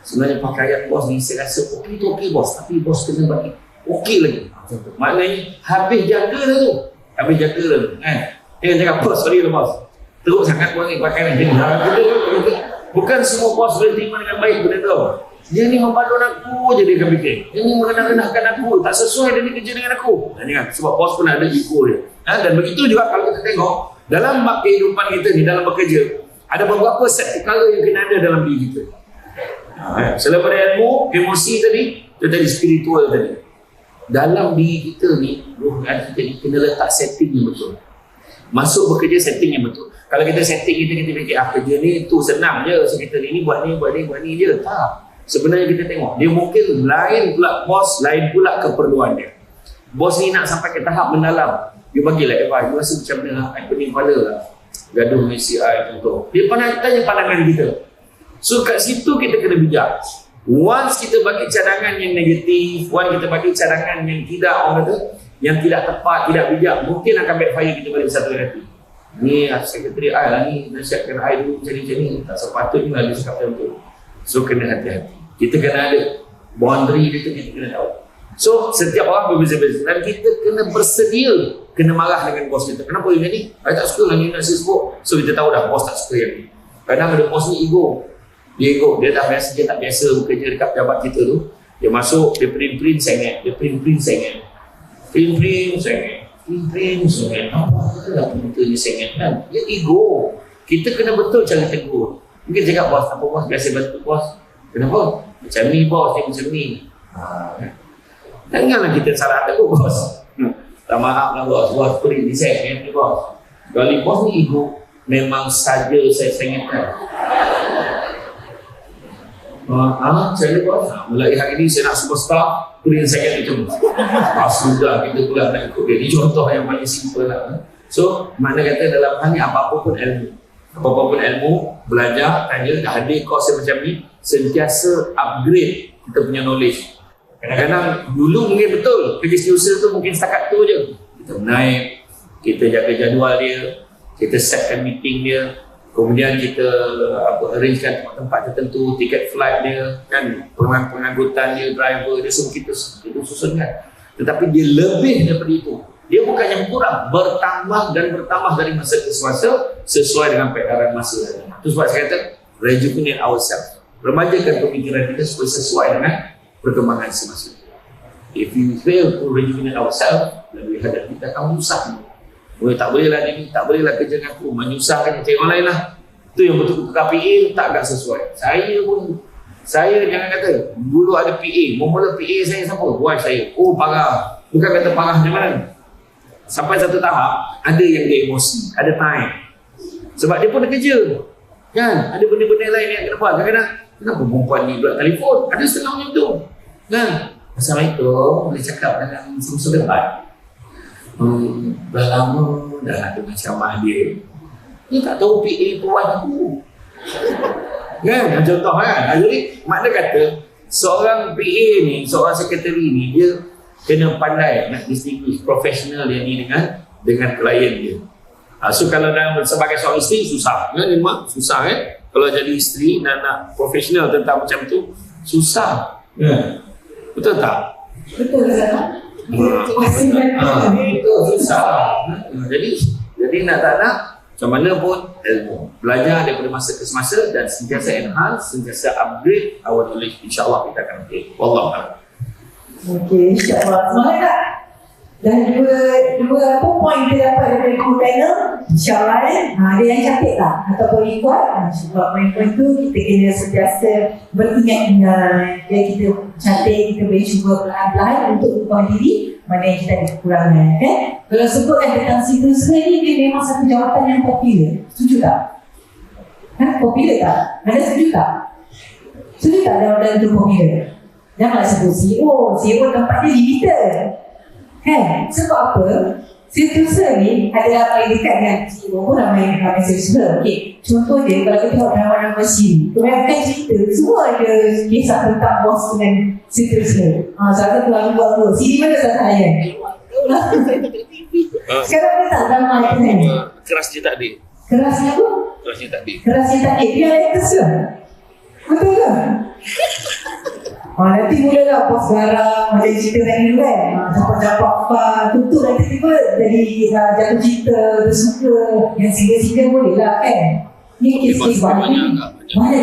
Speaker 1: Sebenarnya pakaian bos ni saya rasa okey tu okey bos, tapi bos kena bagi okey lagi. Maknanya habis jaga dah tu. Habis jaga dah tu. Dia cakap bos sorry lah bos. Teruk sangat bos ni pakaian ni. Bukan semua bos boleh terima dengan baik benda tu. Dia ni mempadun aku je dia akan fikir. Dia ni mengenal-kenalkan aku. Tak sesuai dia ni kerja dengan aku. Sebab bos pun ada ego dia. Dan begitu juga kalau kita tengok dalam kehidupan kita ni, dalam bekerja, ada beberapa set perkara yang kena ada dalam diri kita. Selain pada ilmu, emosi tadi, itu tadi spiritual tadi. Dalam diri kita ni, roh hati kita ni kena letak setting yang betul. Masuk bekerja setting yang betul. Kalau kita setting kita fikir kerja ni tu senang je. So kita ni buat ni je. Tak. Sebenarnya kita tengok, dia mungkin lain pula bos, lain pula keperluan dia. Bos ni nak sampai ke tahap mendalam. Dia bagilah advice, dia rasa macam mana, I pening kepala lah. Gaduh dengan CI contoh. Dia tanya pandangan kita. So kat situ kita kena bijak. Once kita bagi cadangan yang negatif, once kita bagi cadangan yang tidak, orang kata, yang tidak tepat, tidak bijak, mungkin akan backfire kita balik satu hati. Ni sekretari I lah ni, nasihatkan I dulu macam ni. Tak sepatutnya lah dia cakap macam tu. So kena hati-hati. Kita kena ada boundary dia, kita kena tahu. So setiap orang berbeza-beza dan kita kena bersedia kena marah dengan bos kita. Kenapa yang ni? I tak suka lah ni nak sibuk. So kita tahu dah bos tak suka yang ni. Kadang ada bos ni ego. Dia tak biasa bekerja dekat pejabat kita tu. Dia masuk, dia print sengit. Print sengit. Apa lah kita ni sengit kan? Dia ego. Kita kena betul cara tegur. Mungkin cakap bos, apa bos biasa bantu bos. Kenapa? Macam ni bos, dia macam ni. Janganlah kita salah tegur bos. Tak maaf lah bos print ni sengit ni bos. Kalau bos ni ego, memang saja saya sengitkan. Saya bos, mulai hari ni saya nak superstar, print sengit itu. Sudah kita pula nak ikut dia. Ini contoh yang paling simple lah. So, mana kata dalam hal ni apa-apa pun ilmu, belajar, tanya, dah hadir course macam ni, sentiasa upgrade kita punya knowledge. Kadang-kadang dulu mungkin betul, kerja setiausaha tu mungkin setakat tu je. Kita naik, kita jaga jadual dia, kita setkan meeting dia, kemudian kita arrangekan tempat-tempat tertentu, tiket flight dia, kan, pengangkutan dia, driver dia, semua kita susunkan. Tetapi dia lebih daripada itu. Dia bukannya kurang, bertambah dan bertambah dari masa ke masa sesuai dengan peredaran masa. Itu sebab saya kata rejuvenate ourselves. Remajakan pemikiran kita supaya sesuai dengan perkembangan semasa. If we fail to rejuvenate ourselves, lalu hadap kita akan rusak. Tak bolehlah ni, tak bolehlah kerja dengan aku, menyusahkan cari orang lain lah. Itu yang betul-betul PA tak agak sesuai. Saya jangan kata dulu ada PA, mula PA saya siapa? Buat saya. Oh parah. Bukan kata parah macam mana. Sampai satu tahap ada yang dia emosi, ada time. Sebab dia pun ada kerja. Kan? Ada benda-benda lain yang kena buat. Kadang-kadang kenapa perempuan ni pula telefon? Ada setengah macam tu. Kan? Assalamualaikum, boleh cakap dengan semua debat. Dah lama dah ada macam dia. Dia tak tahu PA tuan aku. Kan? Contoh kan? Jadi makna kata seorang PA ni, seorang sekretari ni, dia kena pandai nak distinguish profesional yang ni dengan klien dia. So kalau dalam sebagai seorang isteri susah. Kan memang susah kan? Kalau jadi isteri dan nak profesional tentang macam tu susah. Betul tak?
Speaker 2: Betul tak?
Speaker 1: Itu susah. Jadi nak tak nak macam mana pun ilmu belajar daripada masa ke semasa dan sentiasa enhance, sentiasa upgrade our knowledge. InsyaAllah kita akan okay. Wallahualam.
Speaker 2: Okey, insyaAllah. Semangat tak? Dan dua poin kita dapat daripada ikut panel. InsyaAllah ada yang cantik tak? Ataupun ikut? InsyaAllah poin-poin tu kita kena sentiasa beringat-ingat. Jadi kita cantik, kita boleh cuba perlahan-lahan untuk ubah diri mana yang kita ada kekurangan. Kalau sebutkan tentang situs ni, dia memang satu jawatan yang popular. Setuju tak? Popular tak? Anda setuju tak? Setuju tak jawatan itu popular? Janganlah sebut CEO. CEO tempat dia limited. Sebab apa? Situs ni adalah paling dekat dengan CEO pun ramai situs. Okay. Contoh dia, kalau kita tengok drama-drama Siri, kebanyakan cerita semua ada kisah tentang bos dengan situs ni. Salah satu lagu buat Siri mana salah saya? Sekarang kita tak drama ni.
Speaker 1: Keras dia tak ada.
Speaker 2: Kerasnya apa?
Speaker 1: Keras dia tak ada.
Speaker 2: Kerasnya tak ada. Dia actors ke? Betul ke? Nanti mulalah bos garang macam cerita tadi dulu kan. Campak-campak tutup nanti tiba jadi jatuh cinta, bersuka. Yang single-single boleh lah kan. Ni kes-kes banyak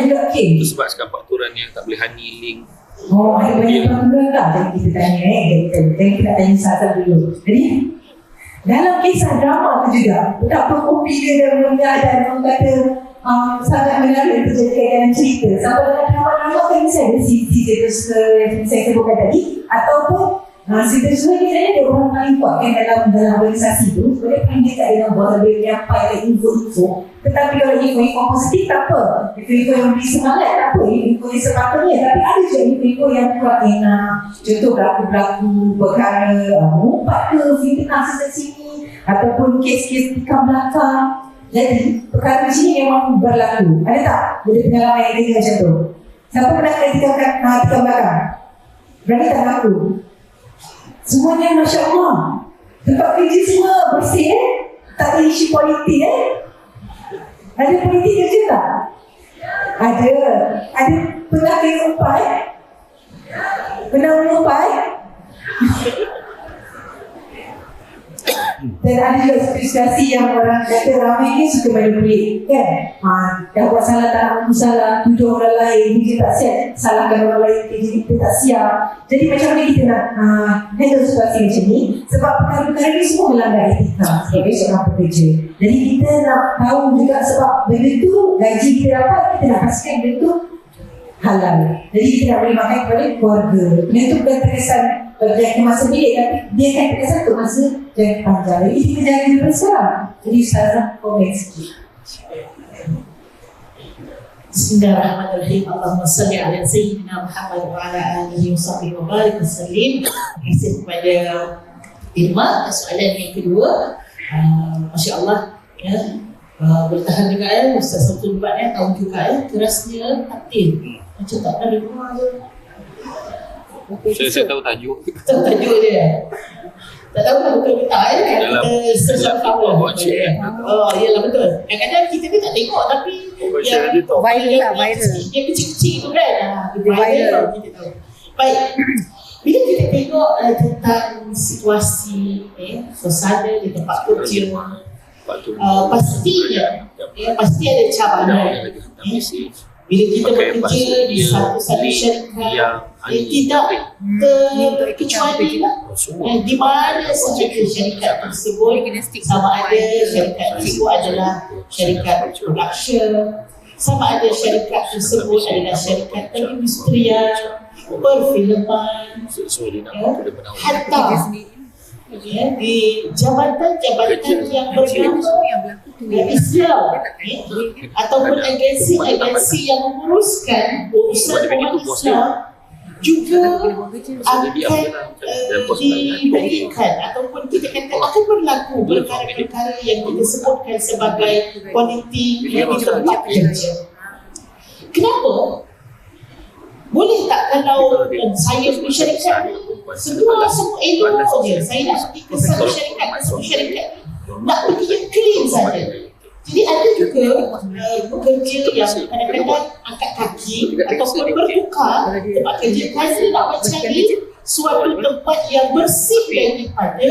Speaker 2: juga kes.
Speaker 1: Itu sebab sekarang fakturan yang tak boleh honey link.
Speaker 2: Ada banyak peraturan tak? Jadi kita tanya Jadi kita tanya satu dulu. Jadi dalam kisah drama tu juga betapa popular dan mulia dan orang kata sangat menarik terjadi dalam cerita. Sampai dalam drama-drama kan misalnya situs yang saya sebutkan tadi, ataupun situs ni misalnya dia orang paling kuat kan dalam organisasi tu, sebenarnya paling dekat dengan bos, dia menyampaikan ada info-info. Tetapi kalau info-info positif tak apa, info-info yang beri semangat tak apa, info yang sepatutnya. Tapi ada juga info-info yang kurang enak. Contoh berlaku perkara mengumpat ke fitnah sini, ataupun kes-kes tikam belakang. Jadi, perkara macam ni memang berlaku. Ada tak? Jadi pengalaman yang dia macam tu. Siapa pernah tikam belakang? Berani tak mengaku? Semuanya Masya Allah. Tempat kerja semua bersih Tak ada isu politik Ada politik kerja tak? Ada. Pernah kena umpai? Pernah mengumpai? Dan ada juga situasi yang orang kata ramai ni suka manipulate kan? Dah buat salah tak nak salah, tuduh orang lain, dia tak siap, salahkan orang lain, dia tak siap. Jadi macam mana kita nak handle situasi macam ni? Sebab perkara-perkara ni semua melanggar etika sebagai seorang pekerja. Jadi kita nak tahu juga sebab benda tu gaji kita dapat, kita nak pastikan benda tu halal. Jadi kita nak beri makan kepada keluarga. Benda tu bukan terkesan jangka masa bilik, tapi dia akan terkesan untuk masa jangka panjang. Jadi kita jaga dulu sekarang. Jadi Ustazah komen sikit.
Speaker 3: Bismillahirrahmanirrahim. Allahumma salli ala Sayyidina Muhammad wa ala alihi wa sahbihi wa barik wa sallim. Terima kasih kepada Irma. Soalan yang kedua, Masya Allah ya, bertahan juga Ustaz satu debat tahu juga kerasnya takdir. Macam tak ada rumah je.
Speaker 1: Saya tahu tajuk.
Speaker 3: Tahu tajuk dia. Tak tahu kan betul ke tak kan kita search cover. Oh iyalah betul. Kadang-kadang kita ni tak tengok tapi
Speaker 2: Viral.
Speaker 3: Dia kecil-kecil tu kan. Viral kita tahu. Baik. Bila kita tengok tentang situasi suasana di tempat kerja, pastinya pasti ada cabaran. Bila kita bekerja di satu syarikat tidak terkecuali di mana sahaja syarikat tersebut, sama ada syarikat tersebut adalah syarikat production, sama ada syarikat tersebut adalah syarikat industrial, perfilman, hatta di jabatan-jabatan yang bernama Islam ataupun agensi-agensi yang menguruskan urusan umat Islam juga akan diberikan ataupun kita kata akan berlaku perkara-perkara yang kita sebutkan sebagai politik di tempat kerja. Kenapa? Boleh tak kalau saya pergi syarikat ni semua elok je, saya nak pergi ke satu syarikat nak pergi yang clean saja. Jadi ada juga pekerja yang kadang-kadang angkat kaki ataupun bertukar tempat kerja kerana nak mencari suatu tempat yang bersih daripada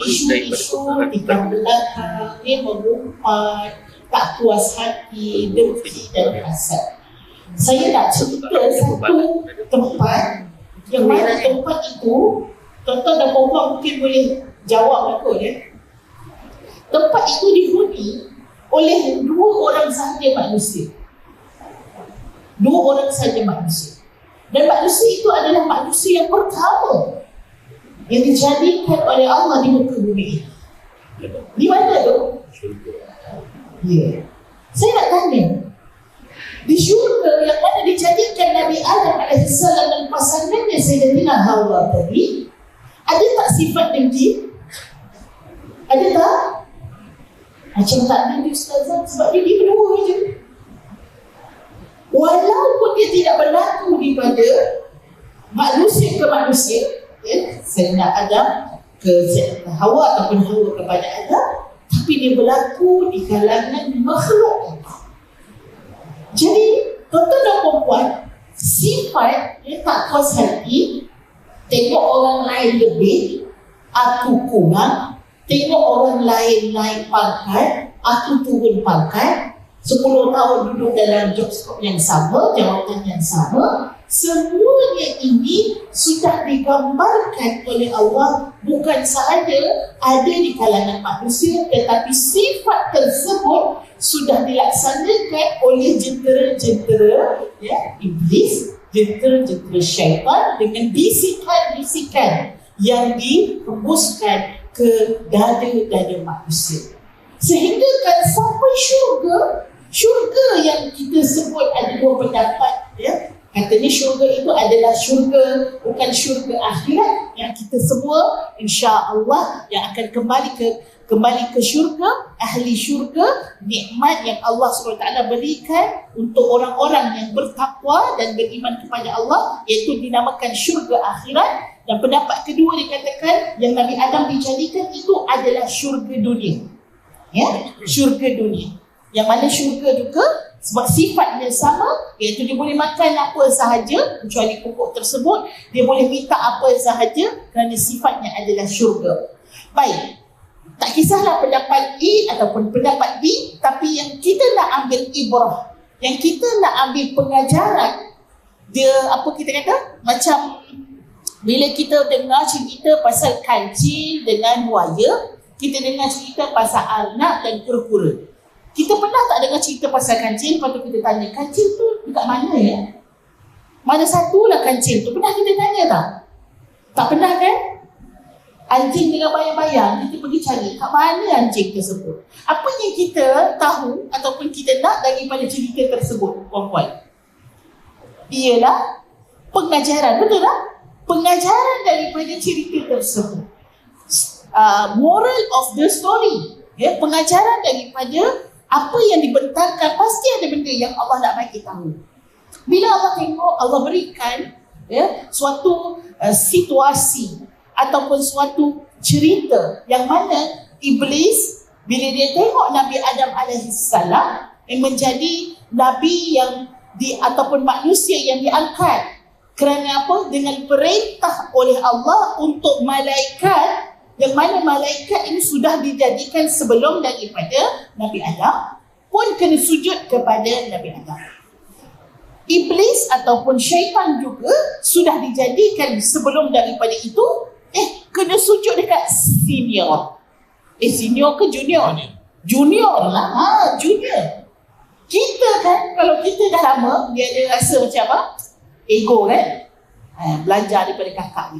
Speaker 3: isu-isu tikam belakang, mengumpat, tak puas hati, dengki dan hasad. Saya nak cerita satu tempat yang mana tempat itu, tuan-tuan dan puan-puan mungkin boleh jawab aku ya. Tempat itu dihuni oleh 2 orang sahaja manusia. 2 orang sahaja manusia. Dan manusia itu adalah manusia yang pertama yang dijadikan oleh Allah di muka bumi. Di mana tu? Ya. Saya nak tanya, di syurga yang mana dijadikan Nabi Adam AS dan pasangannya Sayyidatina Hawa tadi, ada tak sifat dengki? Ada tak? Macam tak ada di Ustazah sebab dia berdua je. Walaupun dia tidak berlaku daripada manusia ke manusia, Sayyidina Adam ke Sayyidatina Hawa ataupun Hawa kepada Adam, tapi dia berlaku di kalangan makhluk. Jadi, tuan-tuan dan puan-puan, sifat tak puas hati, tengok orang lain lebih, aku kurang, tengok orang lain naik pangkat, aku turun pangkat, 10 tahun duduk dalam job scope yang sama, jawatan yang sama, semuanya ini sudah digambarkan oleh Allah bukan sahaja ada di kalangan manusia, tetapi sifat tersebut sudah dilaksanakan oleh jentera-jentera iblis, jentera-jentera syaitan dengan bisikan-bisikan yang dihembuskan ke dada-dada manusia. Sehingga kan sampai syurga yang kita sebut ada 2 pendapat katanya syurga itu adalah syurga, bukan syurga akhirat yang kita semua insya-Allah yang akan kembali ke syurga, ahli syurga, nikmat yang Allah SWT berikan untuk orang-orang yang bertakwa dan beriman kepada Allah, iaitu dinamakan syurga akhirat. Dan pendapat kedua dikatakan yang Nabi Adam dijadikan itu adalah syurga dunia. Syurga dunia. Yang mana syurga juga sebab sifatnya sama, iaitu dia boleh makan apa sahaja kecuali pokok tersebut, dia boleh minta apa sahaja kerana sifatnya adalah syurga. Baik, tak kisahlah pendapat A ataupun pendapat B, tapi yang kita nak ambil ibrah, yang kita nak ambil pengajaran, dia apa kita kata, macam bila kita dengar cerita pasal kancil dengan buaya, kita dengar cerita pasal arnab dan kura-kura. Kita pernah tak dengar cerita pasal kancil, lepas tu kita tanya, kancil tu dekat mana ya? Mana satulah kancil tu? Pernah kita tanya tak? Tak pernah kan? Anjing dengan bayang-bayang, kita pergi cari kat mana anjing tersebut. Apa yang kita tahu ataupun kita nak daripada cerita tersebut, puan-puan? Ialah pengajaran, betul tak? Pengajaran daripada cerita tersebut. Moral of the story. Pengajaran daripada apa yang dibentangkan, pasti ada benda yang Allah nak bagi tahu. Bila Allah tengok, Allah berikan suatu situasi ataupun suatu cerita yang mana iblis bila dia tengok Nabi Adam alaihissalam yang menjadi nabi yang ataupun manusia yang diangkat Kerana apa? Dengan perintah oleh Allah untuk malaikat, yang mana malaikat ini sudah dijadikan sebelum daripada Nabi Adam, pun kena sujud kepada Nabi Adam. Iblis ataupun syaitan juga sudah dijadikan sebelum daripada itu, kena sujud dekat senior. Senior ke junior? Junior lah, junior. Kita kan, kalau kita dah lama, dia ada rasa macam apa? Ego kan? Belajar daripada kakak ni.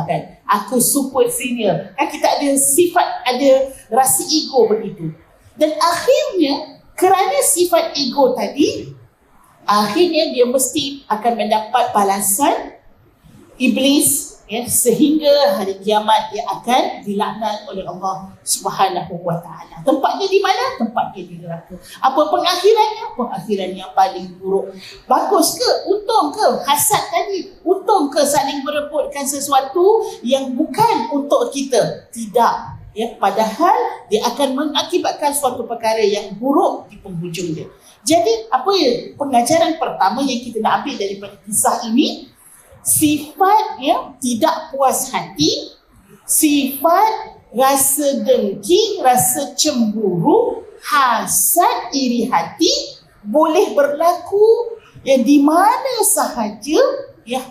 Speaker 3: Kan? Aku super senior. Kan kita ada sifat, ada rasa ego begitu. Dan akhirnya, kerana sifat ego tadi, akhirnya dia mesti akan mendapat balasan iblis, sehingga hari kiamat dia akan dilaknat oleh Allah Subhanahu wa taala. Tempatnya di mana? Tempatnya di neraka. Apa pengakhirannya? Pengakhiran yang paling buruk. Bagus ke? Untung ke? Hasad tadi. Untung ke saling berebutkan sesuatu yang bukan untuk kita? Tidak. Padahal dia akan mengakibatkan suatu perkara yang buruk di penghujung dia. Jadi apa pengajaran pertama yang kita nak ambil daripada kisah ini? Sifat tidak puas hati, sifat rasa dengki, rasa cemburu, hasad, iri hati boleh berlaku di mana sahaja,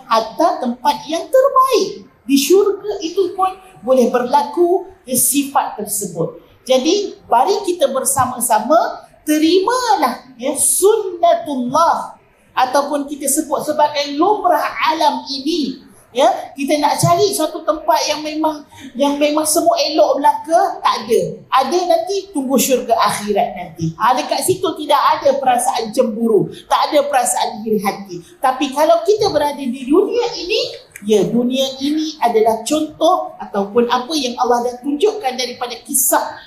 Speaker 3: hatta tempat yang terbaik. Di syurga itu pun boleh berlaku sifat tersebut. Jadi mari kita bersama-sama terimalah sunnatullah, ataupun kita sebut sebagai lumrah alam ini. Kita nak cari suatu tempat yang memang semua elok belaka, tak ada. Ada nanti tunggu syurga akhirat nanti. Dekat situ tidak ada perasaan cemburu, tak ada perasaan iri hati. Tapi kalau kita berada di dunia ini, dunia ini adalah contoh ataupun apa yang Allah dah tunjukkan daripada kisah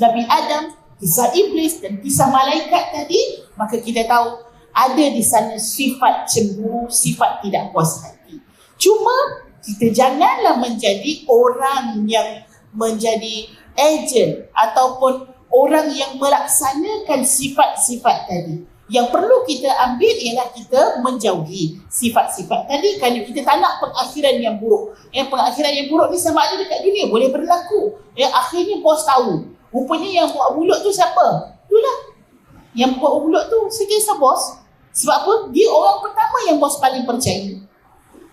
Speaker 3: Nabi Adam, kisah iblis dan kisah malaikat tadi, maka kita tahu ada di sana sifat cemburu, sifat tidak puas hati. Cuma kita janganlah menjadi orang yang menjadi ejen ataupun orang yang melaksanakan sifat-sifat tadi. Yang perlu kita ambil ialah kita menjauhi sifat-sifat tadi, kerana kita tak nak pengakhiran yang buruk. Pengakhiran yang buruk ni sama ada dekat dunia boleh berlaku. Akhirnya bos tahu. Rupanya yang buat mulut tu siapa? Itulah. Yang buat mulut tu sentiasa bos. Sebab apa? Dia orang pertama yang bos paling percaya.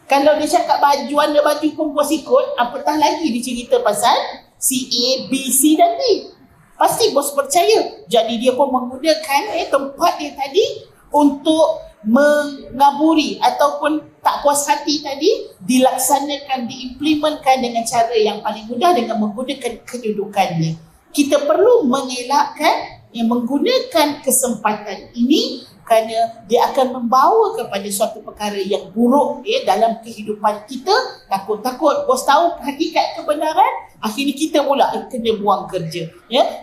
Speaker 3: Kalau dia cakap warna baju pun bos ikut, apatah lagi dia cerita pasal si A, B, C dan D. Pasti bos percaya. Jadi dia pun menggunakan tempat dia tadi untuk mengaburi ataupun tak puas hati tadi dilaksanakan, diimplementkan dengan cara yang paling mudah dengan menggunakan kedudukannya. Kita perlu mengelakkan yang menggunakan kesempatan ini, kerana dia akan membawa kepada suatu perkara yang buruk dalam kehidupan kita. Takut-takut bos tahu hakikat kebenaran, akhirnya kita pula kena buang kerja.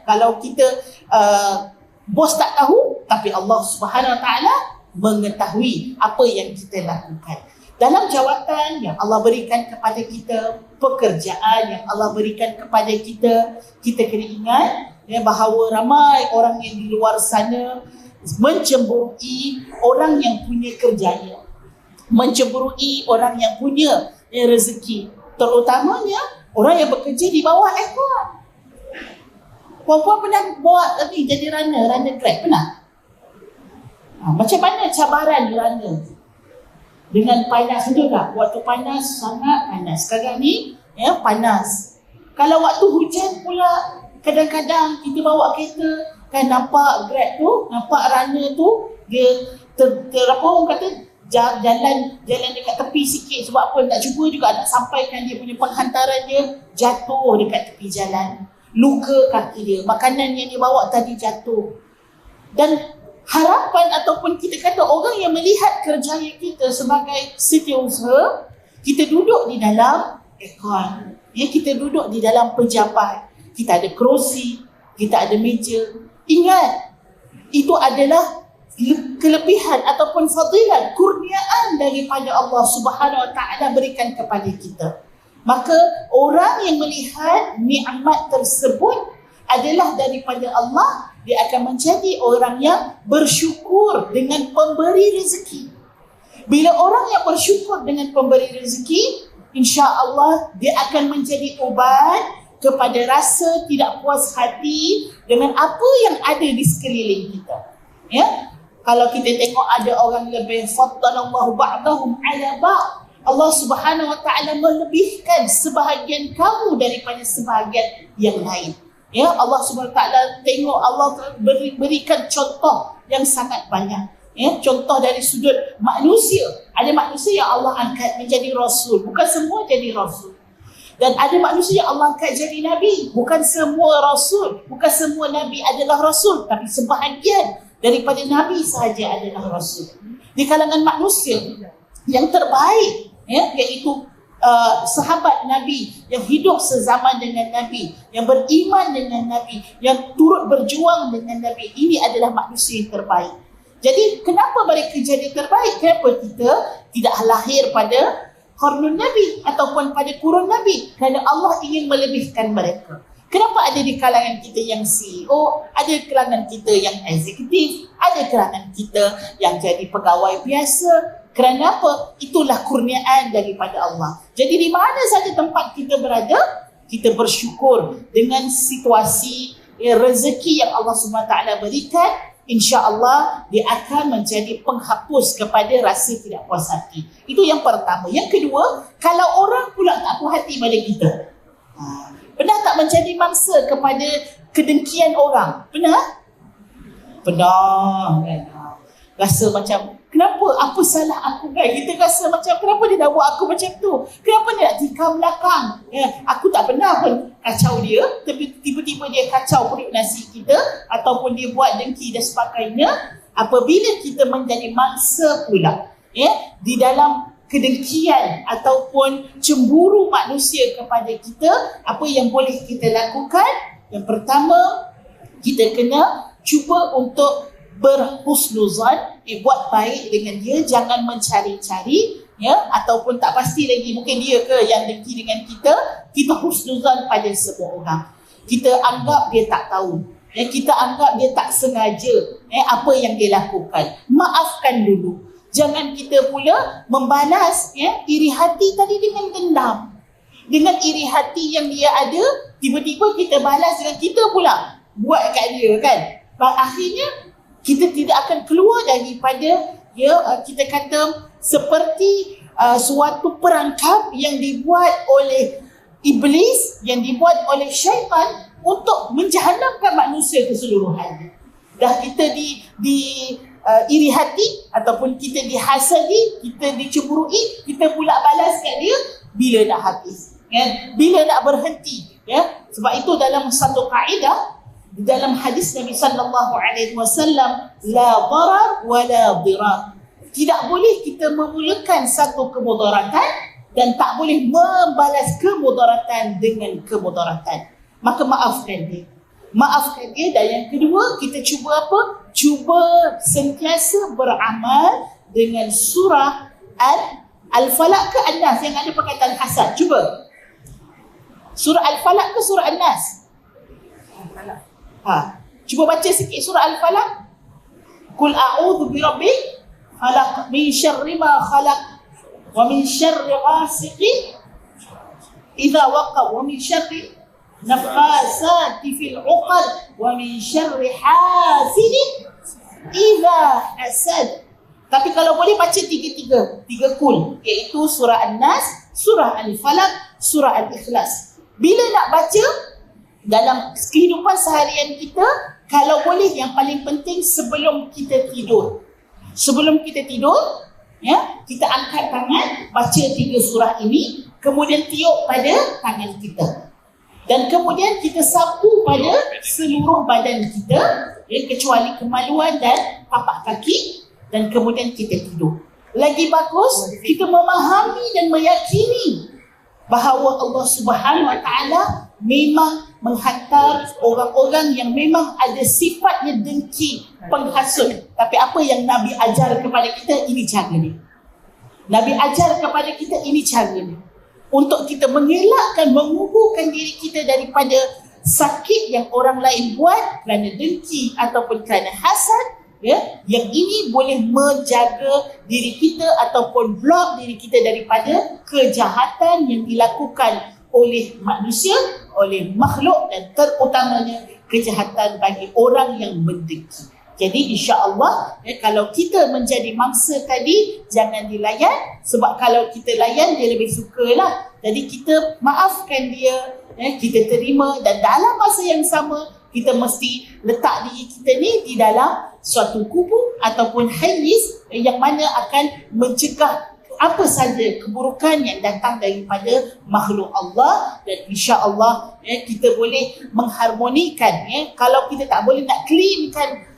Speaker 3: Kalau kita bos tak tahu, tapi Allah Subhanahu Wa Taala mengetahui apa yang kita lakukan. Dalam jawatan yang Allah berikan kepada kita, pekerjaan yang Allah berikan kepada kita, kita kena ingat bahawa ramai orang yang di luar sana mencemburui orang yang punya kerjaya, mencemburui orang yang punya rezeki, terutamanya orang yang bekerja di bawah aircon. Puan-puan pernah buat jadi runner Grab? Pernah? Macam mana cabaran runner? Dengan panas tu tak? Waktu panas, sangat panas. Sekarang ni panas. Kalau waktu hujan pula, kadang-kadang kita bawa kereta, kan nampak Grab tu, nampak runner tu, dia apa orang kata, jalan dekat tepi sikit. Sebab apa? Nak cuba juga nak sampaikan dia punya penghantaran dia, jatuh dekat tepi jalan, luka kaki dia, makanan yang dia bawa tadi jatuh. Dan harapan ataupun kita kata orang yang melihat kerjaya kita sebagai setiausaha, kita duduk di dalam aircon, kita duduk di dalam pejabat, kita ada kerusi, kita ada meja. Ingat, itu adalah kelebihan ataupun fadilat, kurniaan daripada Allah Subhanahu Wa Taala berikan kepada kita. Maka orang yang melihat nikmat tersebut adalah daripada Allah, dia akan menjadi orang yang bersyukur dengan pemberi rezeki. Bila orang yang bersyukur dengan pemberi rezeki, insya-Allah dia akan menjadi ubat kepada rasa tidak puas hati dengan apa yang ada di sekeliling kita. Ya? Kalau kita tengok ada orang lebih faddalallahu ba'dahum 'ala ba'd, Allah Subhanahu wa taala melebihkan sebahagian kamu daripada sebahagian yang lain. Ya, Allah Subhanahu wa taala tengok Allah berikan contoh yang sangat banyak. Ya, contoh dari sudut manusia. Ada manusia yang Allah angkat menjadi rasul, bukan semua jadi rasul. Dan ada manusia yang Allah angkat jadi nabi, bukan semua rasul, bukan semua nabi adalah rasul, tapi sebahagian daripada nabi sahaja adalah rasul. Di kalangan manusia yang terbaik, ya, iaitu sahabat Nabi yang hidup sezaman dengan Nabi, yang beriman dengan Nabi, yang turut berjuang dengan Nabi, ini adalah manusia yang terbaik. Jadi kenapa mereka jadi terbaik? Kenapa kita tidak lahir pada qarnun Nabi ataupun pada kurun Nabi? Kerana Allah ingin melebihkan mereka. Kenapa ada di kalangan kita yang CEO, ada di kalangan kita yang eksekutif, ada di kalangan kita yang jadi pegawai biasa? Kerana apa? Itulah kurniaan daripada Allah. Jadi di mana saja tempat kita berada, kita bersyukur dengan situasi rezeki yang Allah SWT berikan. InsyaAllah dia akan menjadi penghapus kepada rasa tidak puas hati. Itu yang pertama. Yang kedua, kalau orang pula tak puas hati pada kita, pernah tak menjadi mangsa kepada kedengkian orang? Pernah? Pernah kan? Rasa macam, kenapa? Apa salah aku kan? Kita rasa macam, kenapa dia dah buat aku macam tu? Kenapa dia nak tikam belakang? Ya, aku tak pernah pun kacau dia, tapi tiba-tiba dia kacau perut nasi kita, ataupun dia buat dengki dan sebagainya. Apabila kita menjadi mangsa pula, ya, di dalam kedengkian ataupun cemburu manusia kepada kita, apa yang boleh kita lakukan? Yang pertama, kita kena cuba untuk berhusnuzan, buat baik dengan dia, jangan mencari-cari, ya, ataupun tak pasti lagi mungkin dia ke yang dengki dengan kita. Kita husnuzan pada semua orang. Kita anggap dia tak tahu, ya, kita anggap dia tak sengaja, apa yang dia lakukan. Maafkan dulu. Jangan kita pula membalas, ya, iri hati tadi dengan dendam. Dengan iri hati yang dia ada, tiba-tiba kita balas dengan kita pula buat kat dia kan. Akhirnya kita tidak akan keluar daripada, ya, kita kata seperti suatu perangkap yang dibuat oleh iblis, yang dibuat oleh syaitan untuk menjahannamkan manusia keseluruhan. Dah kita iri hati ataupun kita dihasadi, kita dicemburui, kita pula balas kat dia bila nak habis, kan? Bila nak berhenti, ya? Sebab itu dalam satu kaedah di dalam hadis Nabi sallallahu alaihi wasallam, la darar wa la dirar. Tidak boleh kita memulakan satu kemudaratan dan tak boleh membalas kemudaratan dengan kemudaratan. Maka maafkan dia. Maafkan dia. Dan yang kedua, kita cuba apa? Cuba sentiasa beramal dengan surah Al-Falaq ke An-Nas yang ada perkataan hasad. Cuba. Surah Al-Falaq ke surah An-Nas? Al-Falaq. Cuba baca sikit surah Al-Falaq. Qul a'udzu birabbil falaq min syarri ma khalaq wa min syarri ghasiqin idza waqab wa min syarri naffasati fil 'uqad wa min syarri hasidin idza hasad. Tapi kalau boleh baca tiga kul, iaitu surah An-Nas, surah Al-Falaq, surah Al-Ikhlas. Bila nak baca dalam kehidupan seharian kita, kalau boleh yang paling penting sebelum kita tidur. Sebelum kita tidur, ya, kita angkat tangan, baca 3 surah ini, kemudian tiup pada tangan kita. Dan kemudian kita sapu pada seluruh badan kita, ya, kecuali kemaluan dan tapak kaki, dan kemudian kita tidur. Lagi bagus, kita memahami dan meyakini bahawa Allah Subhanahu wa taala memang menghantar orang-orang yang memang ada sifatnya dengki, penghasut. Tapi apa yang Nabi ajar kepada kita, ini cara dia. Nabi ajar kepada kita, ini cara dia. Untuk kita mengelakkan, menguburkan diri kita daripada sakit yang orang lain buat kerana dengki ataupun kerana hasad, ya, yang ini boleh menjaga diri kita ataupun blok diri kita daripada kejahatan yang dilakukan oleh manusia, oleh makhluk dan terutamanya kejahatan bagi orang yang mendeki. Jadi insya-Allah kalau kita menjadi mangsa tadi jangan dilayan, sebab kalau kita layan dia lebih sukalah. Jadi kita maafkan dia, kita terima, dan dalam masa yang sama kita mesti letak diri kita ni di dalam suatu kubu ataupun haiz yang mana akan mencegah apa saja keburukan yang datang daripada makhluk Allah, dan insya-Allah kita boleh mengharmonikan. Kalau kita tak boleh nak cleankan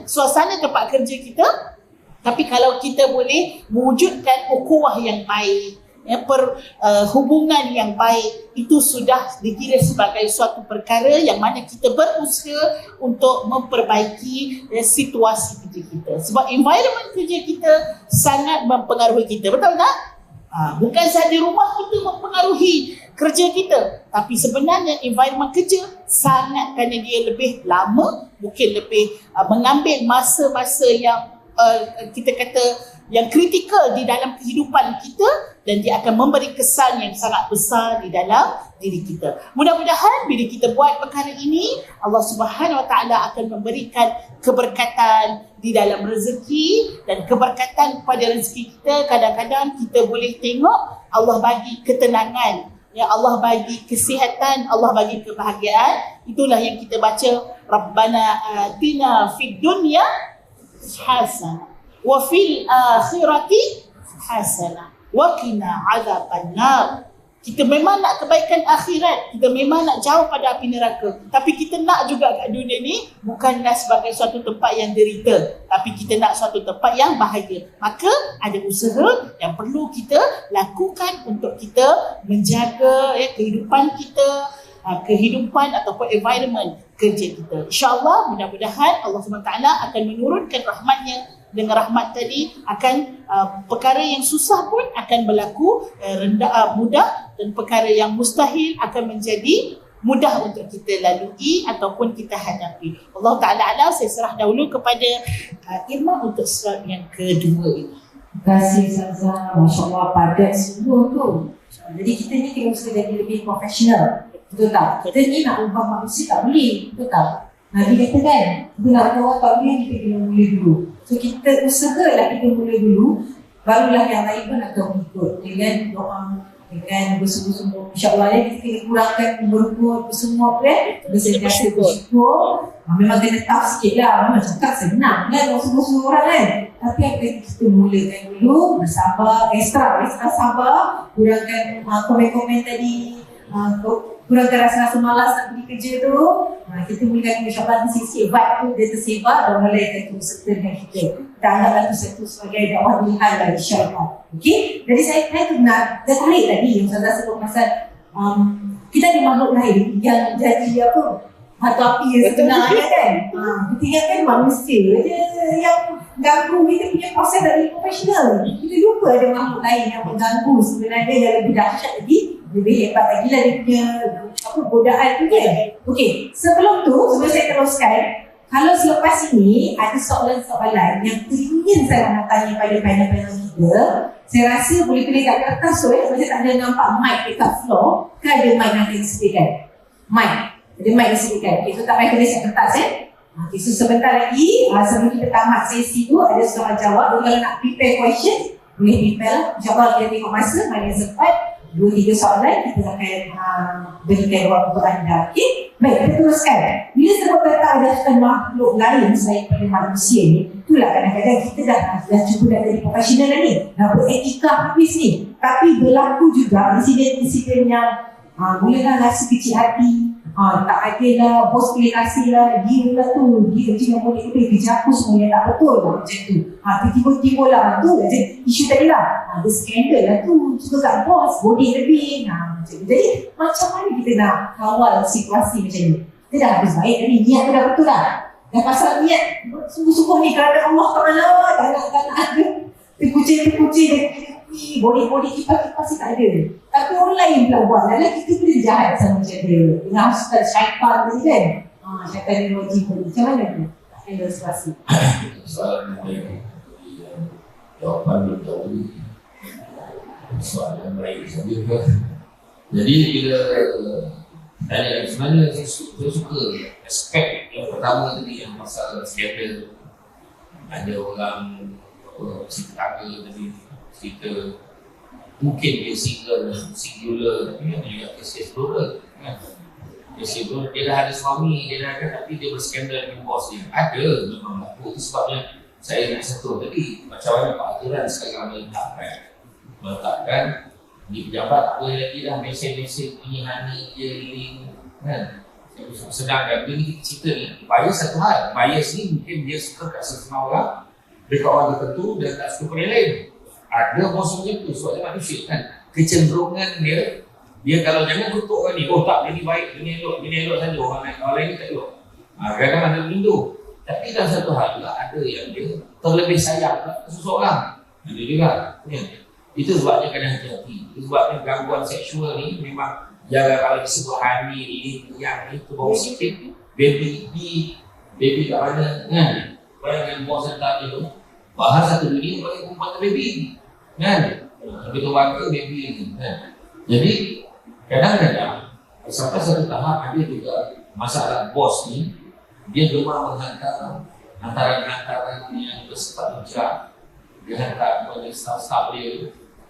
Speaker 3: suasana tempat kerja kita, tapi kalau kita boleh mewujudkan ukhuwah yang baik, hubungan yang baik, itu sudah dikira sebagai suatu perkara yang mana kita berusaha untuk memperbaiki situasi kerja kita. Sebab environment kerja kita sangat mempengaruhi kita, betul tak? Bukan sahaja rumah kita mempengaruhi kerja kita, tapi sebenarnya environment kerja sangat, kerana dia lebih lama, mungkin lebih mengambil masa-masa yang kita kata yang kritikal di dalam kehidupan kita, dan dia akan memberi kesan yang sangat besar di dalam diri kita. Mudah-mudahan bila kita buat perkara ini, Allah Subhanahu Wa Taala akan memberikan keberkatan di dalam rezeki, dan keberkatan pada rezeki kita. Kadang-kadang kita boleh tengok Allah bagi ketenangan, ya, Allah bagi kesihatan, Allah bagi kebahagiaan. Itulah yang kita baca, Rabbana atina fid dunya hasanah wa fil akhirati hasanah wa qina adzabannar. Kita memang nak kebaikan akhirat, kita memang nak jauh pada api neraka, tapi kita nak juga kat dunia ni bukanlah sebagai suatu tempat yang derita, tapi kita nak suatu tempat yang bahagia. Maka ada usaha yang perlu kita lakukan untuk kita menjaga kehidupan kita, kehidupan ataupun environment kerja kita. InsyaAllah, mudah-mudahan Allah SWT akan menurunkan rahmatnya. Dengan rahmat tadi akan perkara yang susah pun akan berlaku mudah, dan perkara yang mustahil akan menjadi mudah untuk kita lalui ataupun kita hadapi. Allah Ta'ala alam, saya serah dahulu kepada Irma untuk slot yang kedua ini.
Speaker 2: Terima kasih Ustazah, Masya Allah padat semua tu. Jadi kita ni kena usaha jadi lebih profesional, betul tak? Kita ni nak ubah manusia tak boleh, betul tak? Nabi kata kan, kita nak ubah orang tak boleh, kita kena mula dulu. So kita usahalah kita mula dulu, barulah yang lain pun akan ikut dengan doa, dengan bersungguh-sungguh. InsyaAllah kita kena kurangkan berbuat semua tu bersentiasa bersyukur. Memang kena tough sikit lah, memang cakap senang kan bersungguh-sungguh orang kan. Tapi apa yang kita mulakan dulu, bersabar, extra sabar, kurangkan komen-komen tadi, kurangkan rasa-rasa malas nak pergi kerja tu. Kita mulakan insyaAllah sikit-sikit vibe tu dia tersebar, dan orang lain akan terus serta dengan kita. Kita anggaplah tu satu sebagai dakwah pilihan lah insyaAllah. Okay? Jadi saya tertarik tadi yang Ustazah sebut pasal kita ada makhluk lain yang jadi batu api yang sebenarnya kan. Kita ingatkan manusia je yang ganggu kita punya proses dari profesional. Kita lupa ada makhluk lain yang mengganggu sebenarnya, yang lebih dahsyat lagi, lebih hebat lagi lah dia punya godaan tu kan. Okey, sebelum saya teruskan, kalau selepas ini ada soalan-soalan yang ingin saya nak tanya pada panel-panel kita, saya rasa boleh tulis kat kertas tu sebab saya tak ada nampak mic dekat floor. Kan ada mic nanti disediakan. Mic. Ada mic disediakan. Okay, so tak payah tulis kat kertas Okay, so sebentar lagi sebelum kita tamat sesi tu ada soal jawab. Kalau nak prepare question, boleh prepare. InsyaAllah kita tengok masa mana yang sempat. 2-3 soalan kita akan berikan waktu untuk anda. Okay? Baik, kita teruskan. Bila sebut kata ada makhluk lain selain pada manusia ni, itulah kadang-kadang kita dah cuba dah jadi profesional dah ni, dah beretika habis ni. Tapi berlaku juga insiden-insiden yang mulalah rasa kecil hati, tak ada lah, bos pilih kasih lah, dia lah tu, dia macam boleh kerja aku semua yang tak betul lah macam tu. Tiba-tiba lah tu isu tadi lah, ada skandal lah tu, juga kat bos, body lebih macam tu. Jadi macam mana kita nak kawal situasi macam ni? Kita dah habis baik tadi, niat tu dah betul lah. Dah pasal niat, sungguh-sungguh ni kerana Allah Ta'ala, tak nak ada terkucing-terkucing body kita pasti tak ada. Tapi orang lain pula buat. Dalam kita boleh jahat sama macam dia. Dengan hasutan syaitan tadi kan. Syaitan ni rojim tadi. Macam mana tu? handle situasi?
Speaker 4: Soalan yang jawapan belum tahu. Soalan baik juga. Jadi bila tanya sebenarnya saya suka aspek yang pertama tadi yang pasal skandal. Ada orang cerita tadi cerita mungkin dia singular tapi ada juga kes plural kan. Kes plural dia dah ada suami, dia dah ada tapi dia berskandal dengan bos dia. Ada memang berlaku. Itu sebabnya saya nak sentuh tadi macam mana peraturan sekarang meletakkan di pejabat boleh lagi dah mesej-mesej ini hani dia link kan. Sedangkan bila kita cerita ni bias satu hal, bias ni mungkin dia suka kat setengah orang dekat orang tertentu dan tak suka pada yang lain. Ada bos macam tu sebab dia manusia kan. Kecenderungan dia kalau jangan tutup orang ni, oh tak, dia ni baik, dia ni elok saja, orang lain ni tak elok. Kadang-kadang ada melindung. Tapi dalam satu hal juga ada yang dia terlebih sayang ke seseorang. Ada juga. Ya. Itu sebabnya kena hati-hati. Itu sebabnya gangguan seksual ni memang jangan kalau disebut hamil, yang ni tu bau sikit, baby kat mana kan. Bayangkan bos hantar dia tu, bahas satu dunia bagi perempuan baby kan. Tapi tu bangga baby ni kan. Jadi kadang-kadang sampai satu tahap ada juga masalah bos ni dia gemar menghantar hantaran-hantaran yang bersifat bijak. Dia hantar kepada staff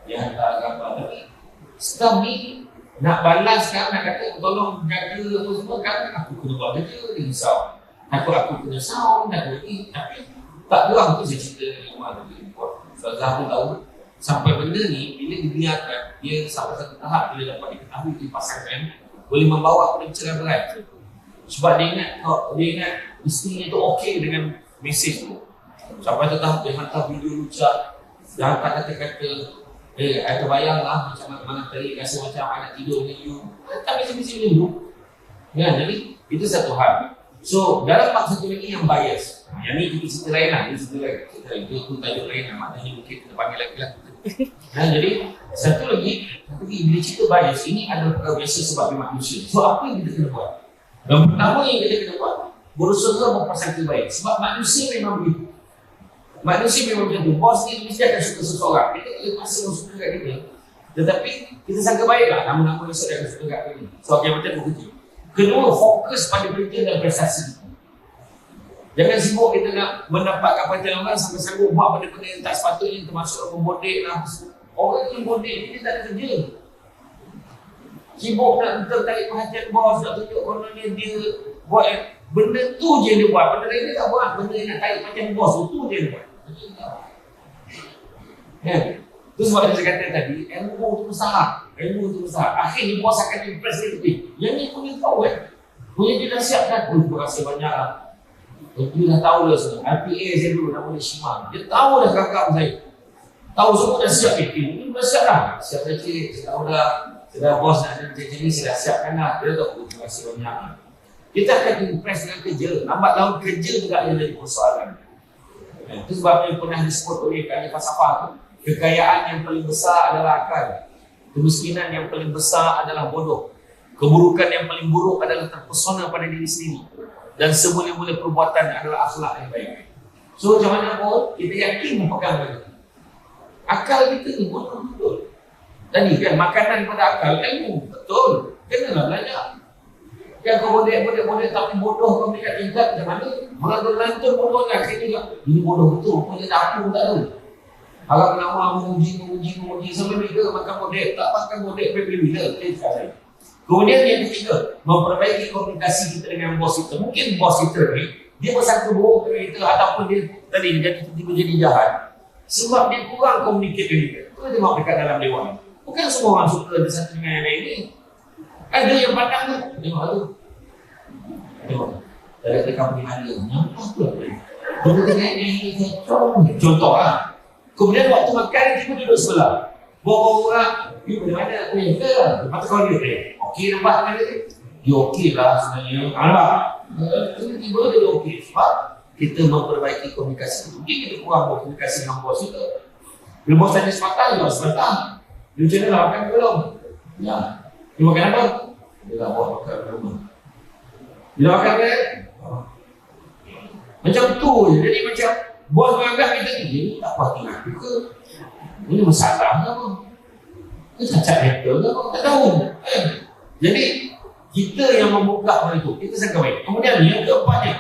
Speaker 4: dia hantar gambar. Tapi staff ni nak balas kan, nak kata tolong jaga apa semua kan, aku kena buat kerja, dia risau. Aku kena sound, aku ni. Tapi tak geram tu saya cerita dengan rumah tu. Ustazah pun tahu sampai benda ni bila dibiarkan dia sampai satu tahap bila dapat diketahui dipasangkan boleh membawa kepada perceraian berat. Sebab dia ingat isteri tu okey dengan mesej tu. Sampai satu tahap dia hantar video lucak, dia hantar kata-kata terbayanglah macam mana tadi rasa macam anak tidur dengan you. Tak mesti dulu. Ya, jadi itu satu hal. So dalam bab satu lagi yang bias. Yang ni kita cerita lain lah, ini cerita lain. Itu tajuk lain lah, maknanya mungkin kita panggil lagi lah. Jadi satu lagi bila cerita bias ini adalah perkara biasa sebab dia manusia. So apa yang kita kena buat? Yang pertama yang kita kena buat, berusaha mempersangka baik. Sebab manusia memang begitu. Manusia memang macam tu. Bos ni mesti akan suka seseorang. Kita masih suka kat kita. Tetapi kita sangka baiklah nama-nama esok dia akan suka kat kita. So yang macam tu kerja. Kedua, fokus pada kerja dan prestasi kita. Jangan sibuk kita nak mendapatkan perhatian orang sampai sanggup buat benda-benda yang tak sepatutnya, termasuk membodek lah. Orang yang bodek dia tak ada kerja. Sibuk nak tertarik perhatian bos, nak tunjuk kononnya dia buat benda tu je dia buat, benda lain dia tak buat. Benda yang nak tarik perhatian bos tu je dia buat. Kan? Itu sebab saya kata tadi, ilmu tu besar. Akhirnya bos akan impress dia lebih. Yang ni punya tahu kan? Punya dia dah siap kan? Oh, terima kasih banyak lah. Dia dah tahu dah semua. RPA saya dulu nama dia Shimang. Dia tahu dah kakak saya. Tahu semua dah siap ini dah siap dah. Siap dah cik, saya tahu dah. Sudah bos nak ada macam ni, saya dah siapkan lah. Dia tahu, terima kasih banyak. Kita akan impress dengan kerja. Lambat laun kerja juga yang jadi persoalan. Itu sebabnya pernah disebut oleh kaya falsafah tu. Kekayaan yang paling besar adalah akal. Kemiskinan yang paling besar adalah bodoh. Keburukan yang paling buruk adalah terpesona pada diri sendiri. Dan semula-mula perbuatan adalah akhlak yang baik. So macam mana pun kita yakin memegang benda. Akal kita ni bodoh betul. Tadi kan makanan pada akal ilmu. Betul. Kenalah belajar. Yang kau bodek tapi bodoh kau dekat tingkat macam mana? Melantun bodoh kan akhirnya juga. Ini bodoh betul. Punya tak aku tak tahu. Harap lama menguji sampai bila makan bodek. Tak makan bodek bila-bila. Kemudian yang ketiga, memperbaiki komunikasi kita dengan bos kita. Mungkin bos kita ni, dia bersangka buruk dengan kita ataupun dia tadi jadi tiba-tiba jadi jahat. Sebab dia kurang komunikasi dengan kita. Kita tengok dekat dalam dewan. Bukan semua orang suka ada satu dengan yang lain ni. Ada yang pandang tu. Tengok tu. Tengok. Dari dekat pergi mana. Nampak tu lah. Dia tengok ni. Contoh lah. Kemudian waktu makan, kita duduk sebelah. Bawa orang, you dari mana? Ke? Mata kau dia. Okey nampak dengan dia? Dia okey lah sebenarnya. Nampak? Tiba-tiba dia okey. Sebab kita memperbaiki komunikasi. Mungkin kita kurang komunikasi dengan bos kita. Bila bos tanya sepatah, dia sepatah. Dia macam mana makan belum? Ya. Dia makan apa? Dia dah bawa makan rumah. Dia makan ke?
Speaker 1: Macam tu je. Jadi macam bos menganggap kita ni tak puas hati aku ke? Ini masalah ke apa? Ke cacat mental ke apa? Tak tahu. Jadi kita yang membuka hal itu, kita sangat baik. Kemudian yang keempatnya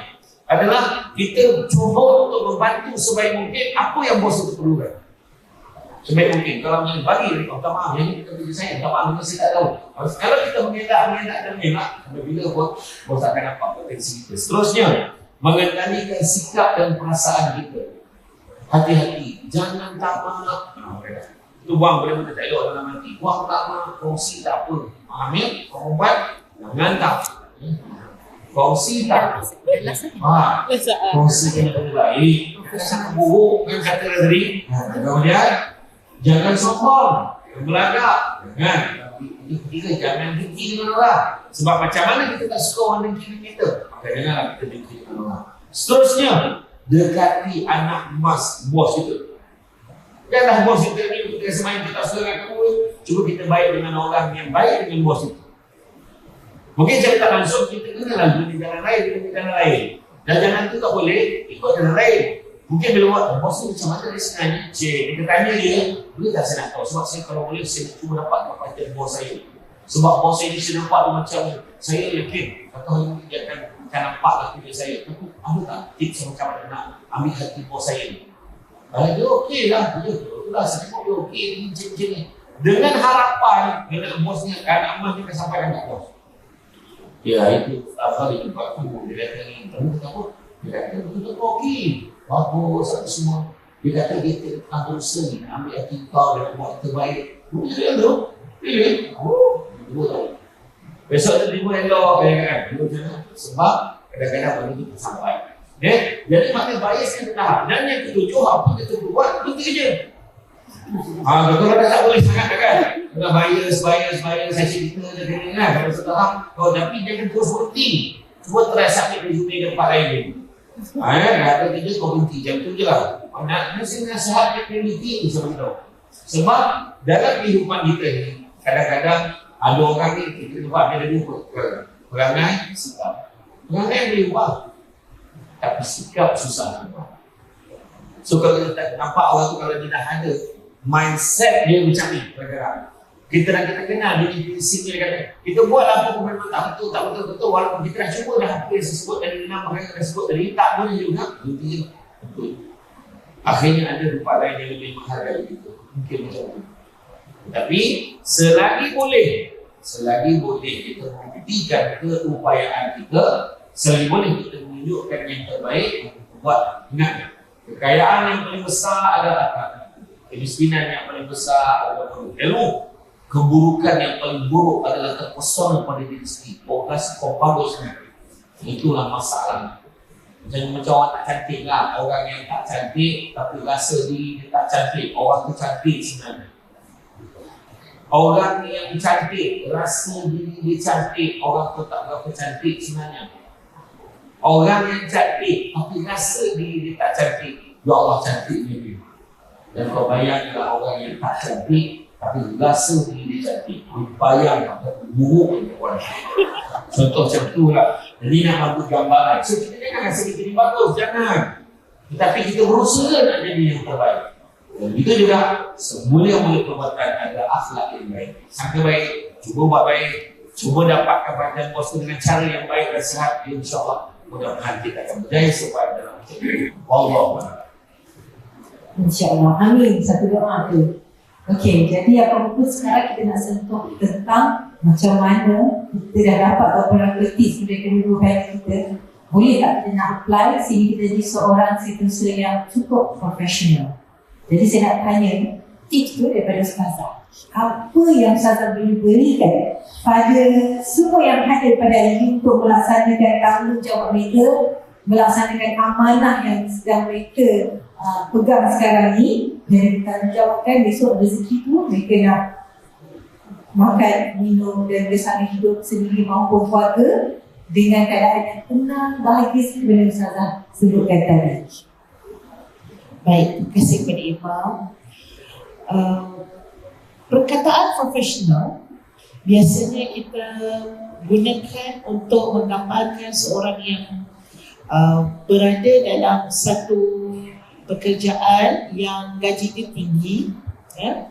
Speaker 1: adalah kita cuba untuk membantu sebaik mungkin apa yang bos itu perlukan. Sebaik mungkin. Kalau yang bagi, minta maaf, yang ini kita kerja saya, minta maaf, saya tak tahu. Kalau kita mengelak, bila bos akan nampak potensi kita. Seterusnya, mengendalikan sikap dan perasaan kita. Hati-hati, jangan tamak. Itu buang benda-benda tak elok dalam hati. Buang tamak, kongsi tak apa. Ambil, obat, jangan tak. Kongsi tak. Kongsi yang terbaik. Sangat buruk kan kata Razri. Kemudian jangan sombong, belagak. Kita jangan dengki dengan orang. Sebab macam mana kita tak suka orang dengki dengan kita, maka janganlah kita dengki dengan orang. Seterusnya, dekati anak emas bos itu. Janganlah bos itu ni kita semain kita suka dengan kamu. Cuba kita baik dengan orang yang baik dengan bos itu. Mungkin saya tak langsung kita kenalah di jalan lain, dan jangan tu tak boleh ikut jalan lain. Mungkin bila buat bos ni macam mana dia sebenarnya, kita tanya dia, boleh tak saya nak tahu? Sebab saya kalau boleh saya cuba dapat kepatian bos saya. Sebab bos saya ni saya nampak dia macam saya yakin kata orang ni dia akan nampak lah kerja saya. Tapi ada tak tips macam mana nak ambil hati bos saya ni? Dia okey lah, dia saya tengok dia okey ni macam ni. Dengan harapan anak bos ni, anak emas ni akan sampaikan kat bos. Ya itu apa dia buat tu, dia kata ni, kamu kata apa? Dia kata betul-betul okey, bagus apa semua. Dia kata kita akan berusaha ni, ambil hati kau dan buat terbaik. Dia tu, dua tahun. Besok tu terima elok kan? Sebab kadang-kadang benda tu tak sampai. Jadi maknanya bias yang bertahap. Dan yang ketujuh, apa kita buat, berhenti kerja. Kalau tak boleh sangat kan? Kalau bias, saya cerita je kan? Kalau setahap, tapi jangan terus berhenti. Cuba try submit resume ke tempat lain. Ada kerja kau berhenti, jam tu je lah. Mesti nasihat yang berhenti macam tu. Sebab dalam kehidupan kita ni, kadang-kadang ada orang ni, kita buat dia ada dua. Perangai, sikap. Perangai boleh ubah, tapi sikap susah ubah. So kalau kita tak nampak orang tu, kalau dia dah ada mindset dia macam ni, kita dah kenal dia ni prinsip dia kata kita buat apa pun memang tak betul walaupun kita dah cuba dah apa yang saya sebut dari 6 perkara yang sebut tadi, tak boleh juga betul. Akhirnya ada tempat lain yang lebih mahal dari itu, mungkin macam tu. Tapi selagi boleh kita membuktikan keupayaan kita, selagi boleh kita menunjukkan yang terbaik buat. Ingat, kekayaan yang paling besar adalah kemiskinan yang paling besar adalah ilmu. Keburukan yang paling buruk adalah terpesona pada diri sendiri. Fokus kompagusnya. Itulah masalah. Jangan macam orang tak cantik lah. Orang yang tak cantik tapi rasa diri dia tak cantik. Orang tu cantik sebenarnya. Orang yang cantik rasa diri dia cantik. Orang tu tak berapa cantik sebenarnya. Orang yang cantik tapi rasa diri dia tak cantik. Ya Allah cantiknya dia. Dan kau bayangkan orang yang tak cantik tapi rasa diri dia cantik. Bayang apa buruk dia orang. Contoh macam tu lah. Jadi nak mampu gambaran. So kita jangan rasa kita ni bagus, jangan. Tetapi kita berusaha nak jadi yang terbaik. Dan itu juga semula-mula perbuatan ada akhlak yang baik. Sangka baik, cuba buat baik, cuba dapatkan perhatian bos tu dengan cara yang baik dan sihat. InsyaAllah mudah-mudahan kita akan berjaya sampai dalam macam ini. Wallah.
Speaker 2: InsyaAllah. Amin. Satu doa tu. Okey, jadi apa-apa sekarang kita nak sentuh tentang macam mana kita dah dapat beberapa tips mereka dulu kita. Boleh tak kita nak apply sehingga kita jadi seorang situasi yang cukup profesional. Jadi saya nak tanya tips tu daripada Ustazah. Apa yang Ustazah boleh berikan pada semua yang hadir pada hari ini untuk melaksanakan tanggungjawab mereka, melaksanakan amanah yang sedang mereka pegang sekarang ni, dan tanggungjawabkan besok rezeki tu mereka nak makan, minum dan bersama hidup sendiri maupun keluarga dengan keadaan yang tenang, bahagia seperti yang Ustazah sebutkan tadi.
Speaker 3: Baik, terima kasih kepada Imam. Perkataan profesional biasanya kita gunakan untuk menggambarkan seorang yang berada dalam satu pekerjaan yang gaji dia tinggi, ya,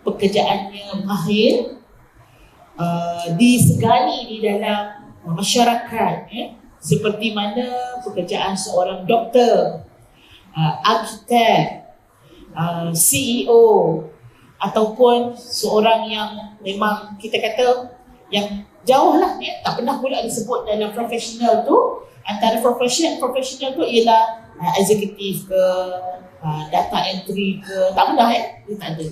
Speaker 3: pekerjaannya mahir, disegani di dalam masyarakat, ya, seperti mana pekerjaan seorang doktor, arkitek, CEO, ataupun seorang yang memang kita kata yang jauh lah, ya, tak pernah pula disebut dalam profesional tu. Antara profesional tu ialah eksekutif ke, data entry ke, tak pernah, ya, dia tak ada.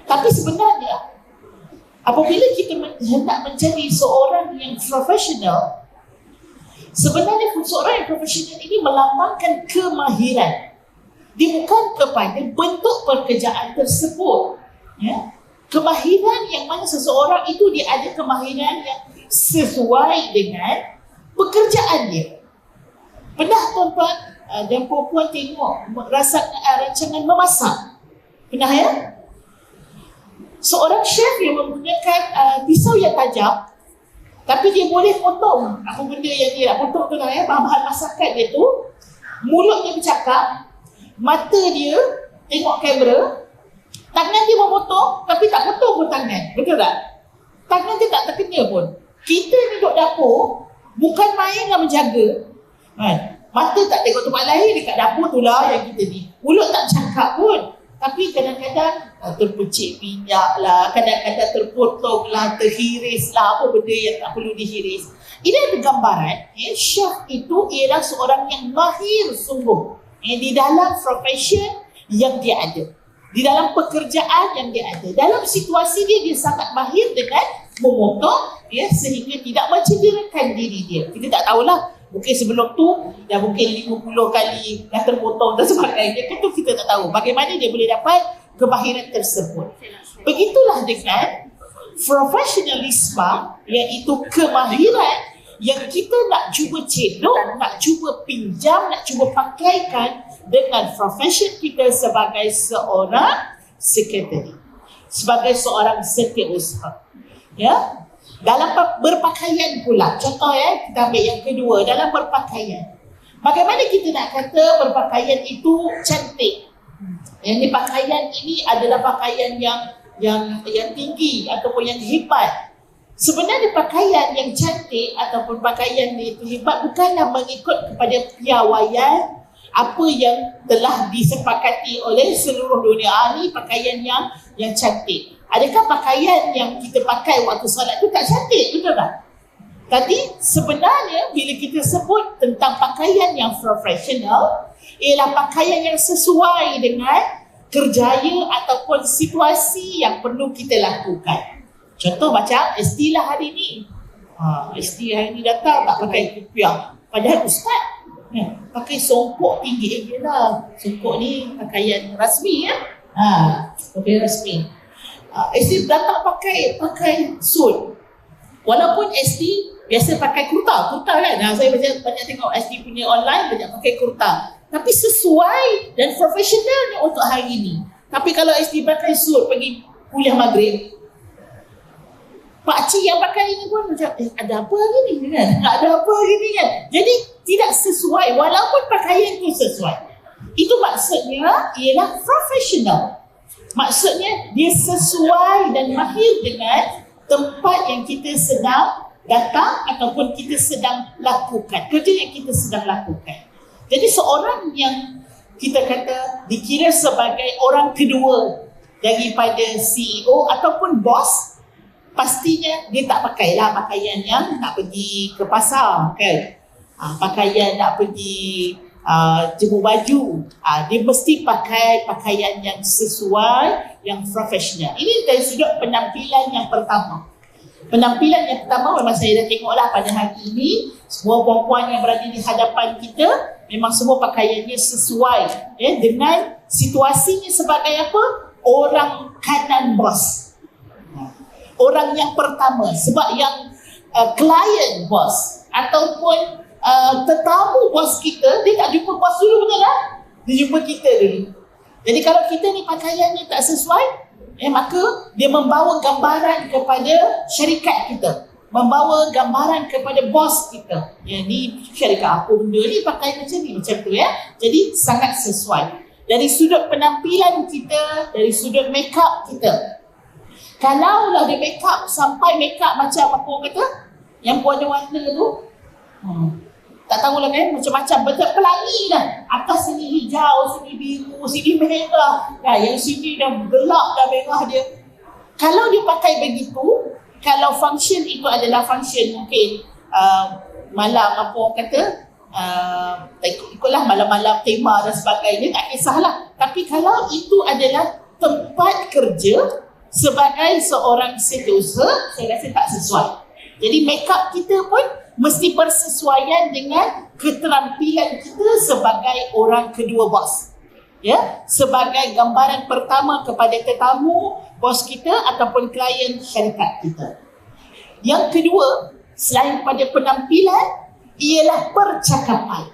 Speaker 3: Tapi sebenarnya apabila kita hendak menjadi seorang yang profesional, sebenarnya seorang yang profesional ini melambangkan kemahiran. Dia bukan kepada bentuk pekerjaan tersebut, ya. Kemahiran yang mana seseorang itu dia ada kemahiran yang sesuai dengan pekerjaan dia. Pernah tuan-tuan dan puan-puan tengok rancangan memasak? Pernah, ya? Seorang chef yang menggunakan pisau yang tajam, tapi dia boleh potong apa benda yang dia nak potong tu lah, ya, bahan-bahan masakan dia tu. Mulut dia bercakap, mata dia tengok kamera, tangan dia memotong tapi tak potong pun tangan, betul tak? Tangan dia tak terkena pun. Kita ni duduk dapur bukan main nak menjaga, kan? Mata tak tengok tempat lain, dekat dapur tu lah yang kita ni. Mulut tak cakap pun, tapi kadang-kadang terpecik minyak lah, kadang-kadang terpotong lah, terhiris lah, apa benda yang tak perlu dihiris. Ini ada gambaran, ya, chef itu ialah seorang yang mahir sungguh, ya, di dalam profession yang dia ada, di dalam pekerjaan yang dia ada. Dalam situasi dia sangat mahir dengan memotong, ya, sehingga tidak mencederakan diri dia. Kita tak tahulah, mungkin sebelum tu dah mungkin 50 kali dah terpotong dan sebagainya. Itu kita tak tahu bagaimana dia boleh dapat kemahiran tersebut. Begitulah dengan profesionalisme, iaitu kemahiran yang kita nak cuba cedok, nak cuba pinjam, nak cuba pakaikan dengan profession kita sebagai seorang sekretari, sebagai seorang setiausaha, ya. Dalam berpakaian pula, contoh, ya, kita ambil yang kedua, dalam berpakaian. Bagaimana kita nak kata berpakaian itu cantik? Yang pakaian ini adalah pakaian yang tinggi ataupun yang hebat. Sebenarnya pakaian yang cantik ataupun pakaian itu hebat bukanlah mengikut kepada piawaian apa yang telah disepakati oleh seluruh dunia. Ini pakaian yang cantik. Adakah pakaian yang kita pakai waktu solat itu tak cantik, betul tak? Tadi sebenarnya bila kita sebut tentang pakaian yang profesional, ialah pakaian yang sesuai dengan kerjaya ataupun situasi yang perlu kita lakukan. Contoh macam ST lah hari ni. ST hari ni datang tak pakai kopiah, padahal ustaz pakai songkok tinggi je lah. Songkok ni pakaian rasmi, ya. Pakaian rasmi. SD datang pakai suit. Walaupun SD biasa pakai kurta kan. Saya banyak tengok SD punya online banyak pakai kurta. Tapi sesuai dan profesionalnya untuk hari ini. Tapi kalau SD pakai suit pergi kuliah maghrib, pakcik yang pakai ini pun macam ada apa hari ni kan? Ada apa hari ni kan? Jadi tidak sesuai walaupun pakaian itu sesuai. Itu maksudnya ialah profesional. Maksudnya dia sesuai dan mahir dengan tempat yang kita sedang datang ataupun kita sedang lakukan, kerja yang kita sedang lakukan. Jadi seorang yang kita kata dikira sebagai orang kedua daripada CEO ataupun bos, pastinya dia tak pakailah pakaian yang nak pergi ke pasar, kan? Pakaian nak pergi jemur baju, dia mesti pakai pakaian yang sesuai, yang profesional. Ini dari sudut penampilan yang pertama. Penampilan yang pertama memang saya dah tengoklah pada hari ini, semua puan-puan yang berada di hadapan kita memang semua pakaiannya sesuai, ya, dengan situasinya sebagai apa? Orang kanan bos. Orang yang pertama, sebab yang klien bos ataupun tetamu bos kita, dia tak jumpa bos dulu, betul tak? Dia jumpa kita dulu. Jadi kalau kita ni pakaiannya tak sesuai, maka dia membawa gambaran kepada syarikat kita. membawa gambaran kepada bos kita. Ya, ni syarikat apa benda ni pakai macam ni, macam tu ya. Jadi sangat sesuai. Dari sudut penampilan kita, dari sudut make up kita. Kalaulah dia make up sampai make up macam apa orang kata, yang warna-warna tu, tak tahulah kan, macam-macam, betul pelangi dah. Atas sini hijau, sini biru, sini merah. Yang sini dah gelap dah merah dia. Kalau dia pakai begitu, kalau function itu adalah function mungkin malam apa orang kata, ikutlah malam-malam tema dan sebagainya, tak kisahlah. Tapi kalau itu adalah tempat kerja sebagai seorang setiausaha, saya rasa tak sesuai. Jadi make up kita pun mesti bersesuaian dengan keterampilan kita sebagai orang kedua bos. Ya, sebagai gambaran pertama kepada tetamu, bos kita ataupun klien syarikat kita. Yang kedua, selain pada penampilan, ialah percakapan.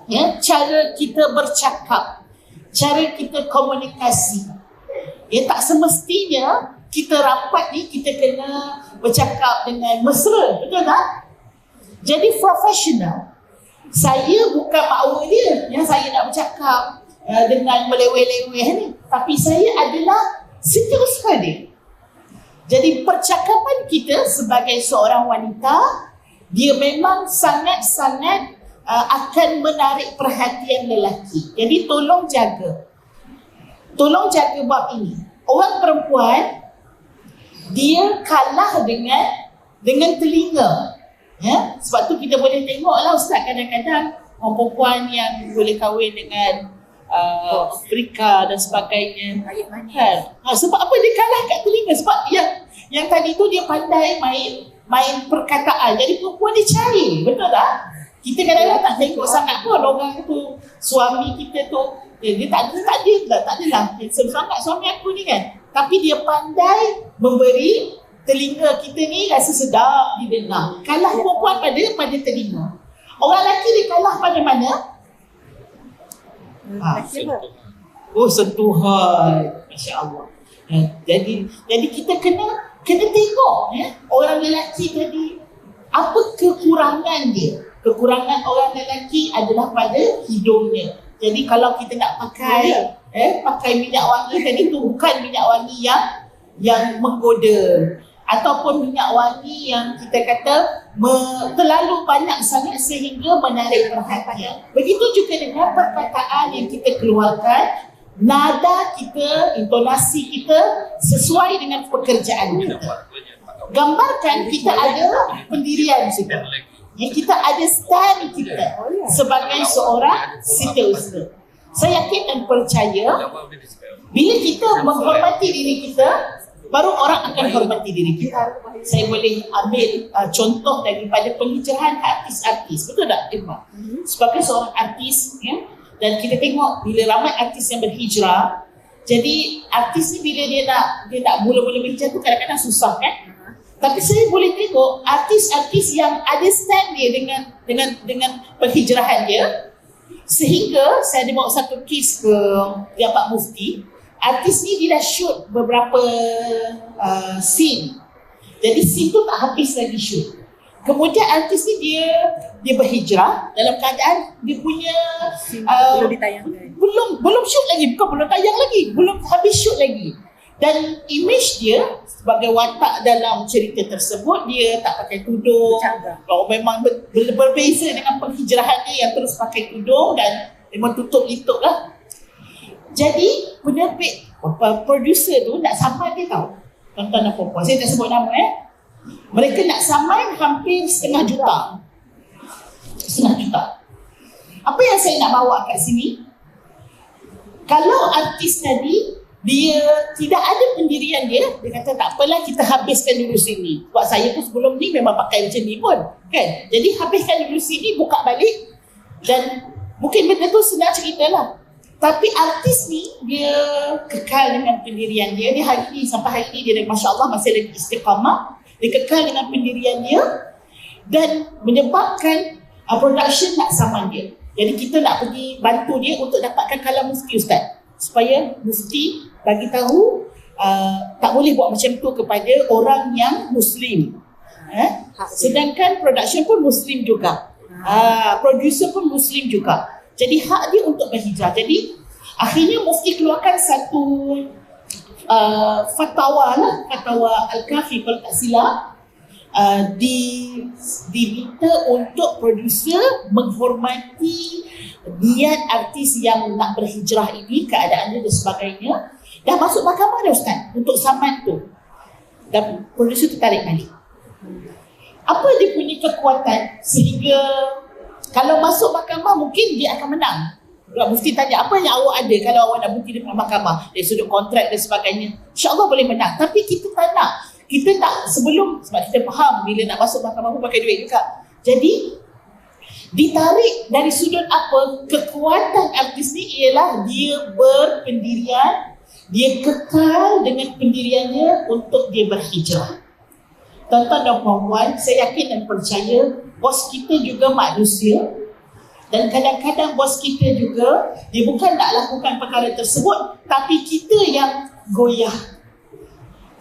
Speaker 3: Ya, cara kita bercakap, cara kita komunikasi. Ya, tak semestinya kita rapat ni kita kena bercakap dengan mesra, betul tak? Jadi profesional. Saya bukan makwa dia yang saya nak bercakap dengan meleweh-leweh ni, tapi saya adalah setiausaha dia. Jadi percakapan kita sebagai seorang wanita, dia memang sangat-sangat akan menarik perhatian lelaki. Jadi tolong jaga bab ini. Orang perempuan dia kalah dengan telinga. Ya, sebab tu kita boleh tengoklah Ustaz, kadang-kadang orang perempuan yang boleh kahwin dengan Afrika dan sebagainya. Kan? Sebab apa dia kalah kat telinga? Sebab yang tadi tu dia pandai main perkataan. Jadi perempuan dia cari, betul tak? Kita kadang-kadang tak tengok sangat pun orang tu, suami kita tu, dia tak adalah handsome sangat suami aku ni kan. Tapi dia pandai memberi telinga kita ni rasa sedap didengar. Kalah perempuan pada telinga. Orang lelaki dia kalah pada mana? Sentuhan. Masya Allah. Jadi kita kena tengok ya, orang lelaki tadi apa kekurangan dia. Kekurangan orang lelaki adalah pada hidungnya. Jadi kalau kita nak pakai minyak wangi tadi tu, bukan minyak wangi yang menggoda, ataupun minyak wangi yang kita kata terlalu banyak sangat sehingga menarik perhatian. Begitu juga dengan perkataan yang kita keluarkan, nada kita, intonasi kita sesuai dengan pekerjaan kita. Gambarkan kita ada pendirian kita. Kita ada stand kita sebagai seorang setiausaha. Saya yakin dan percaya bila kita menghormati diri kita, baru orang akan hormati diri kita. Saya boleh ambil contoh daripada penghijrahan artis-artis. Betul tak, Irma? Sebagai seorang artis, ya, dan kita tengok bila ramai artis yang berhijrah, jadi artis ni bila dia nak mula-mula berhijrah tu kadang-kadang susah kan? Tapi saya boleh tengok artis-artis yang ada stand dia dengan penghijrahan dia, sehingga saya ada bawa satu kes ke Pak Mufti. Artis ni dia dah shoot beberapa scene. Jadi scene tu tak habis lagi shoot. Kemudian artis ni dia berhijrah dalam keadaan dia punya
Speaker 2: belum ditayangkan.
Speaker 3: Belum shoot lagi, bukan belum tayang lagi, belum habis shoot lagi. Dan image dia sebagai watak dalam cerita tersebut, dia tak pakai tudung. Kalau memang berbeza dengan penghijrahan dia yang terus pakai tudung dan memang tutup litup lah. Jadi penerbit, producer tu nak samai dia tahu. Tuan-tuan dan puan-puan, saya tak sebut nama mereka nak samai hampir setengah juta. Apa yang saya nak bawa kat sini, kalau artis tadi dia tidak ada pendirian dia kata tak apalah, kita habiskan dulu sini. Sebab saya pun sebelum ni memang pakai macam ni pun kan. Jadi habiskan dulu sini, buka balik, dan mungkin benda tu senang cerita lah. Tapi artis ni dia kekal dengan pendirian dia. Dia hari ni sampai hari ni dia Masya Allah masih lagi istiqamah. Dia kekal dengan pendirian dia dan menyebabkan production nak saman dia. Jadi kita nak pergi bantu dia untuk dapatkan kalam mufti Ustaz, supaya mufti bagi tahu tak boleh buat macam tu kepada orang yang Muslim. Sedangkan production pun Muslim juga. Producer pun Muslim juga. Jadi hak dia untuk berhijrah. Jadi akhirnya mufti keluarkan satu fatwa Al-Kafi kalau tak silap, diminta untuk producer menghormati niat artis yang nak berhijrah ini, keadaannya dan sebagainya. Dah masuk mahkamah dah Ustaz untuk saman tu, dan producer tu tarik balik. Apa dia punya kekuatan sehingga kalau masuk mahkamah mungkin dia akan menang. Mufti tanya, apa yang awak ada kalau awak nak bukti depan mahkamah dari sudut kontrak dan sebagainya, insyaAllah boleh menang. Tapi kita tak nak. Kita nak sebelum, sebab kita faham bila nak masuk mahkamah pun pakai duit juga. Jadi ditarik dari sudut apa, kekuatan artis ni ialah dia berpendirian, dia kekal dengan pendiriannya untuk dia berhijrah. Tuan-tuan dan puan-puan, saya yakin dan percaya bos kita juga manusia, dan kadang-kadang bos kita juga dia bukan nak lakukan perkara tersebut, tapi kita yang goyah.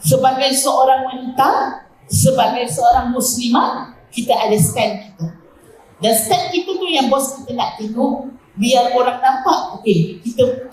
Speaker 3: Sebagai seorang wanita, sebagai seorang muslimah, kita ada stand kita. Dan stand kita tu yang bos kita nak tengok, biar orang nampak, okey,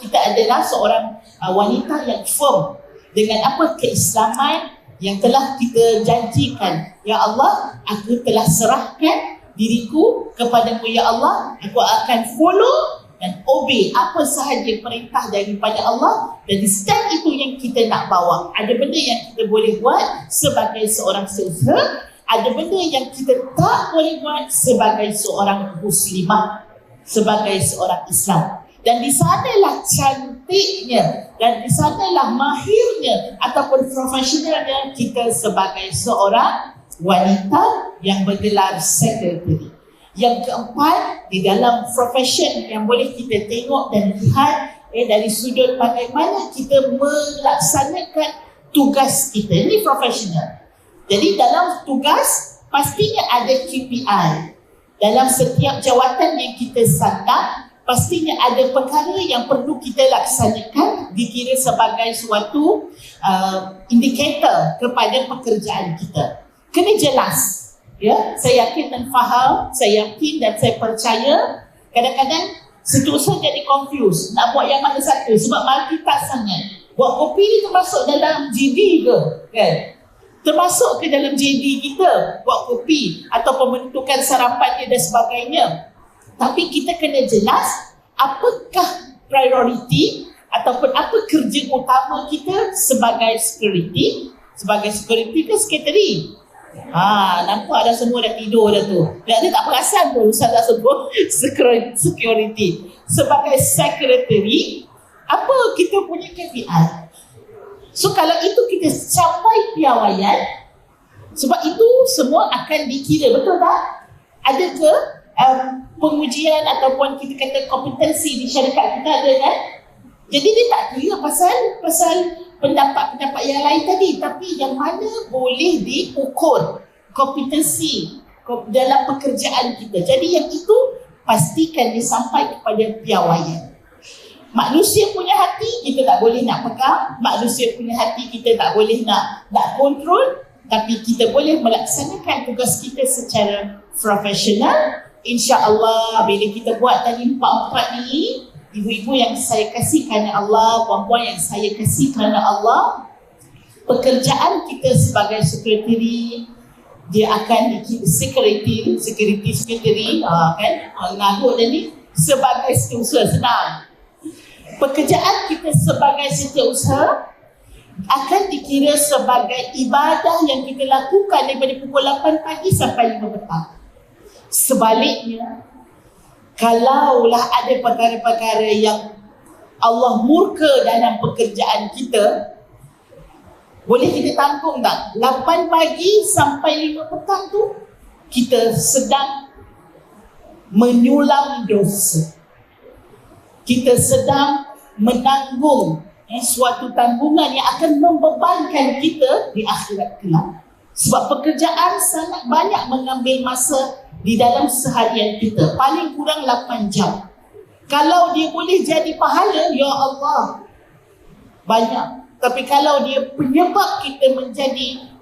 Speaker 3: kita adalah seorang wanita yang firm dengan apa keislaman yang telah kita janjikan. Ya Allah, aku telah serahkan diriku kepadamu ya Allah, aku akan follow dan obey apa sahaja perintah daripada Allah, dan di stand itu yang kita nak bawa. Ada benda yang kita boleh buat sebagai seorang seusaha, ada benda yang kita tak boleh buat sebagai seorang muslimah, sebagai seorang Islam. Dan di sanalah cantiknya, dan di sanalah mahirnya ataupun profesionalnya kita sebagai seorang wanita yang bergelar sekretari. Yang keempat, di dalam profession yang boleh kita tengok dan lihat dari sudut bagaimana kita melaksanakan tugas kita. Ini profesional. Jadi dalam tugas pastinya ada KPI. Dalam setiap jawatan yang kita sandang, pastinya ada perkara yang perlu kita laksanakan, dikira sebagai suatu indikator kepada pekerjaan kita. Kena jelas. Ya, saya yakin dan faham, saya yakin dan saya percaya kadang-kadang setiausaha jadi confused nak buat yang mana satu sebab multitask sangat. Buat kopi ni termasuk dalam JD ke? Kan? Termasuk ke dalam JD kita buat kopi atau pembentukan sarapan dia dan sebagainya. Tapi kita kena jelas apakah priority ataupun apa kerja utama kita sebagai security. Sebagai security ke sekretari? Nampak dah semua dah tidur dah tu. Dia tak perasan pun Ustaz dah sebut security. Sebagai secretary, apa kita punya KPI? So kalau itu kita capai piawaian, sebab itu semua akan dikira, betul tak? Ada ke pengujian ataupun kita kata kompetensi di syarikat kita ada kan? Jadi dia tak kira pasal pendapat-pendapat yang lain tadi, tapi yang mana boleh diukur kompetensi dalam pekerjaan kita. Jadi yang itu pastikan dia sampai kepada piawaian. Manusia punya hati kita tak boleh nak pegang, manusia punya hati kita tak boleh nak kontrol, tapi kita boleh melaksanakan tugas kita secara profesional. InsyaAllah bila kita buat tadi empat-empat ni, ibu-ibu yang saya kasih kerana Allah, puan-puan yang saya kasih kerana Allah, pekerjaan kita sebagai sekretari, dia akan secretary kan, ngarut dah ni, sebagai setiausaha, senang. Pekerjaan kita sebagai setiausaha akan dikira sebagai ibadah yang kita lakukan daripada pukul 8 pagi sampai 5 petang. Sebaliknya, kalaulah ada perkara-perkara yang Allah murka dalam pekerjaan kita, boleh kita tanggung tak? 8 pagi sampai 5 petang tu kita sedang menyulam dosa. Kita sedang menanggung suatu tanggungan yang akan membebankan kita di akhirat kelak. Sebab pekerjaan sangat banyak mengambil masa di dalam seharian kita, paling kurang 8 jam. Kalau dia boleh jadi pahala, ya Allah, banyak. Tapi kalau dia penyebab kita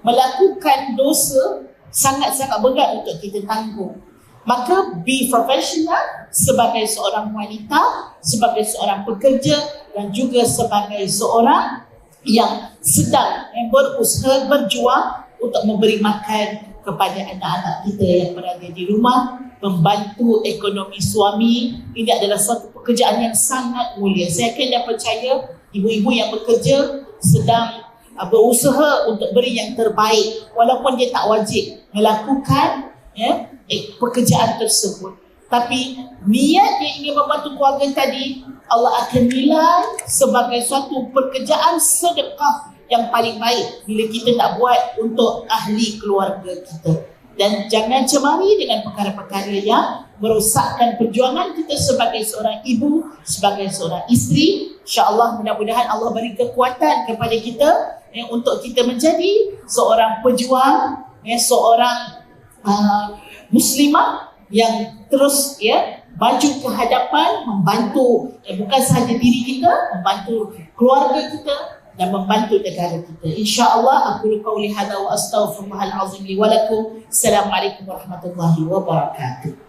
Speaker 3: melakukan dosa, sangat-sangat berat untuk kita tanggung. Maka be professional sebagai seorang wanita, sebagai seorang pekerja dan juga sebagai seorang yang sedang berusaha berjuang untuk memberi makan kepada anak-anak kita yang berada di rumah, membantu ekonomi suami. Ini adalah suatu pekerjaan yang sangat mulia. Saya yakin dan percaya ibu-ibu yang bekerja sedang berusaha untuk beri yang terbaik walaupun dia tak wajib melakukan pekerjaan tersebut. Tapi niat dia ingin membantu keluarga tadi, Allah akan nilai sebagai suatu pekerjaan sedekah yang paling baik bila kita nak buat untuk ahli keluarga kita. Dan jangan cemari dengan perkara-perkara yang merosakkan perjuangan kita sebagai seorang ibu, sebagai seorang isteri. InsyaAllah mudah-mudahan Allah beri kekuatan kepada kita untuk kita menjadi seorang pejuang, seorang muslimah yang terus maju ke hadapan, membantu bukan sahaja diri kita, membantu keluarga kita dan membantu negara kita. InsyaAllah aku qauli hadza wa astaghfirullahal azim li wa lakum. Assalamualaikum warahmatullahi wabarakatuh.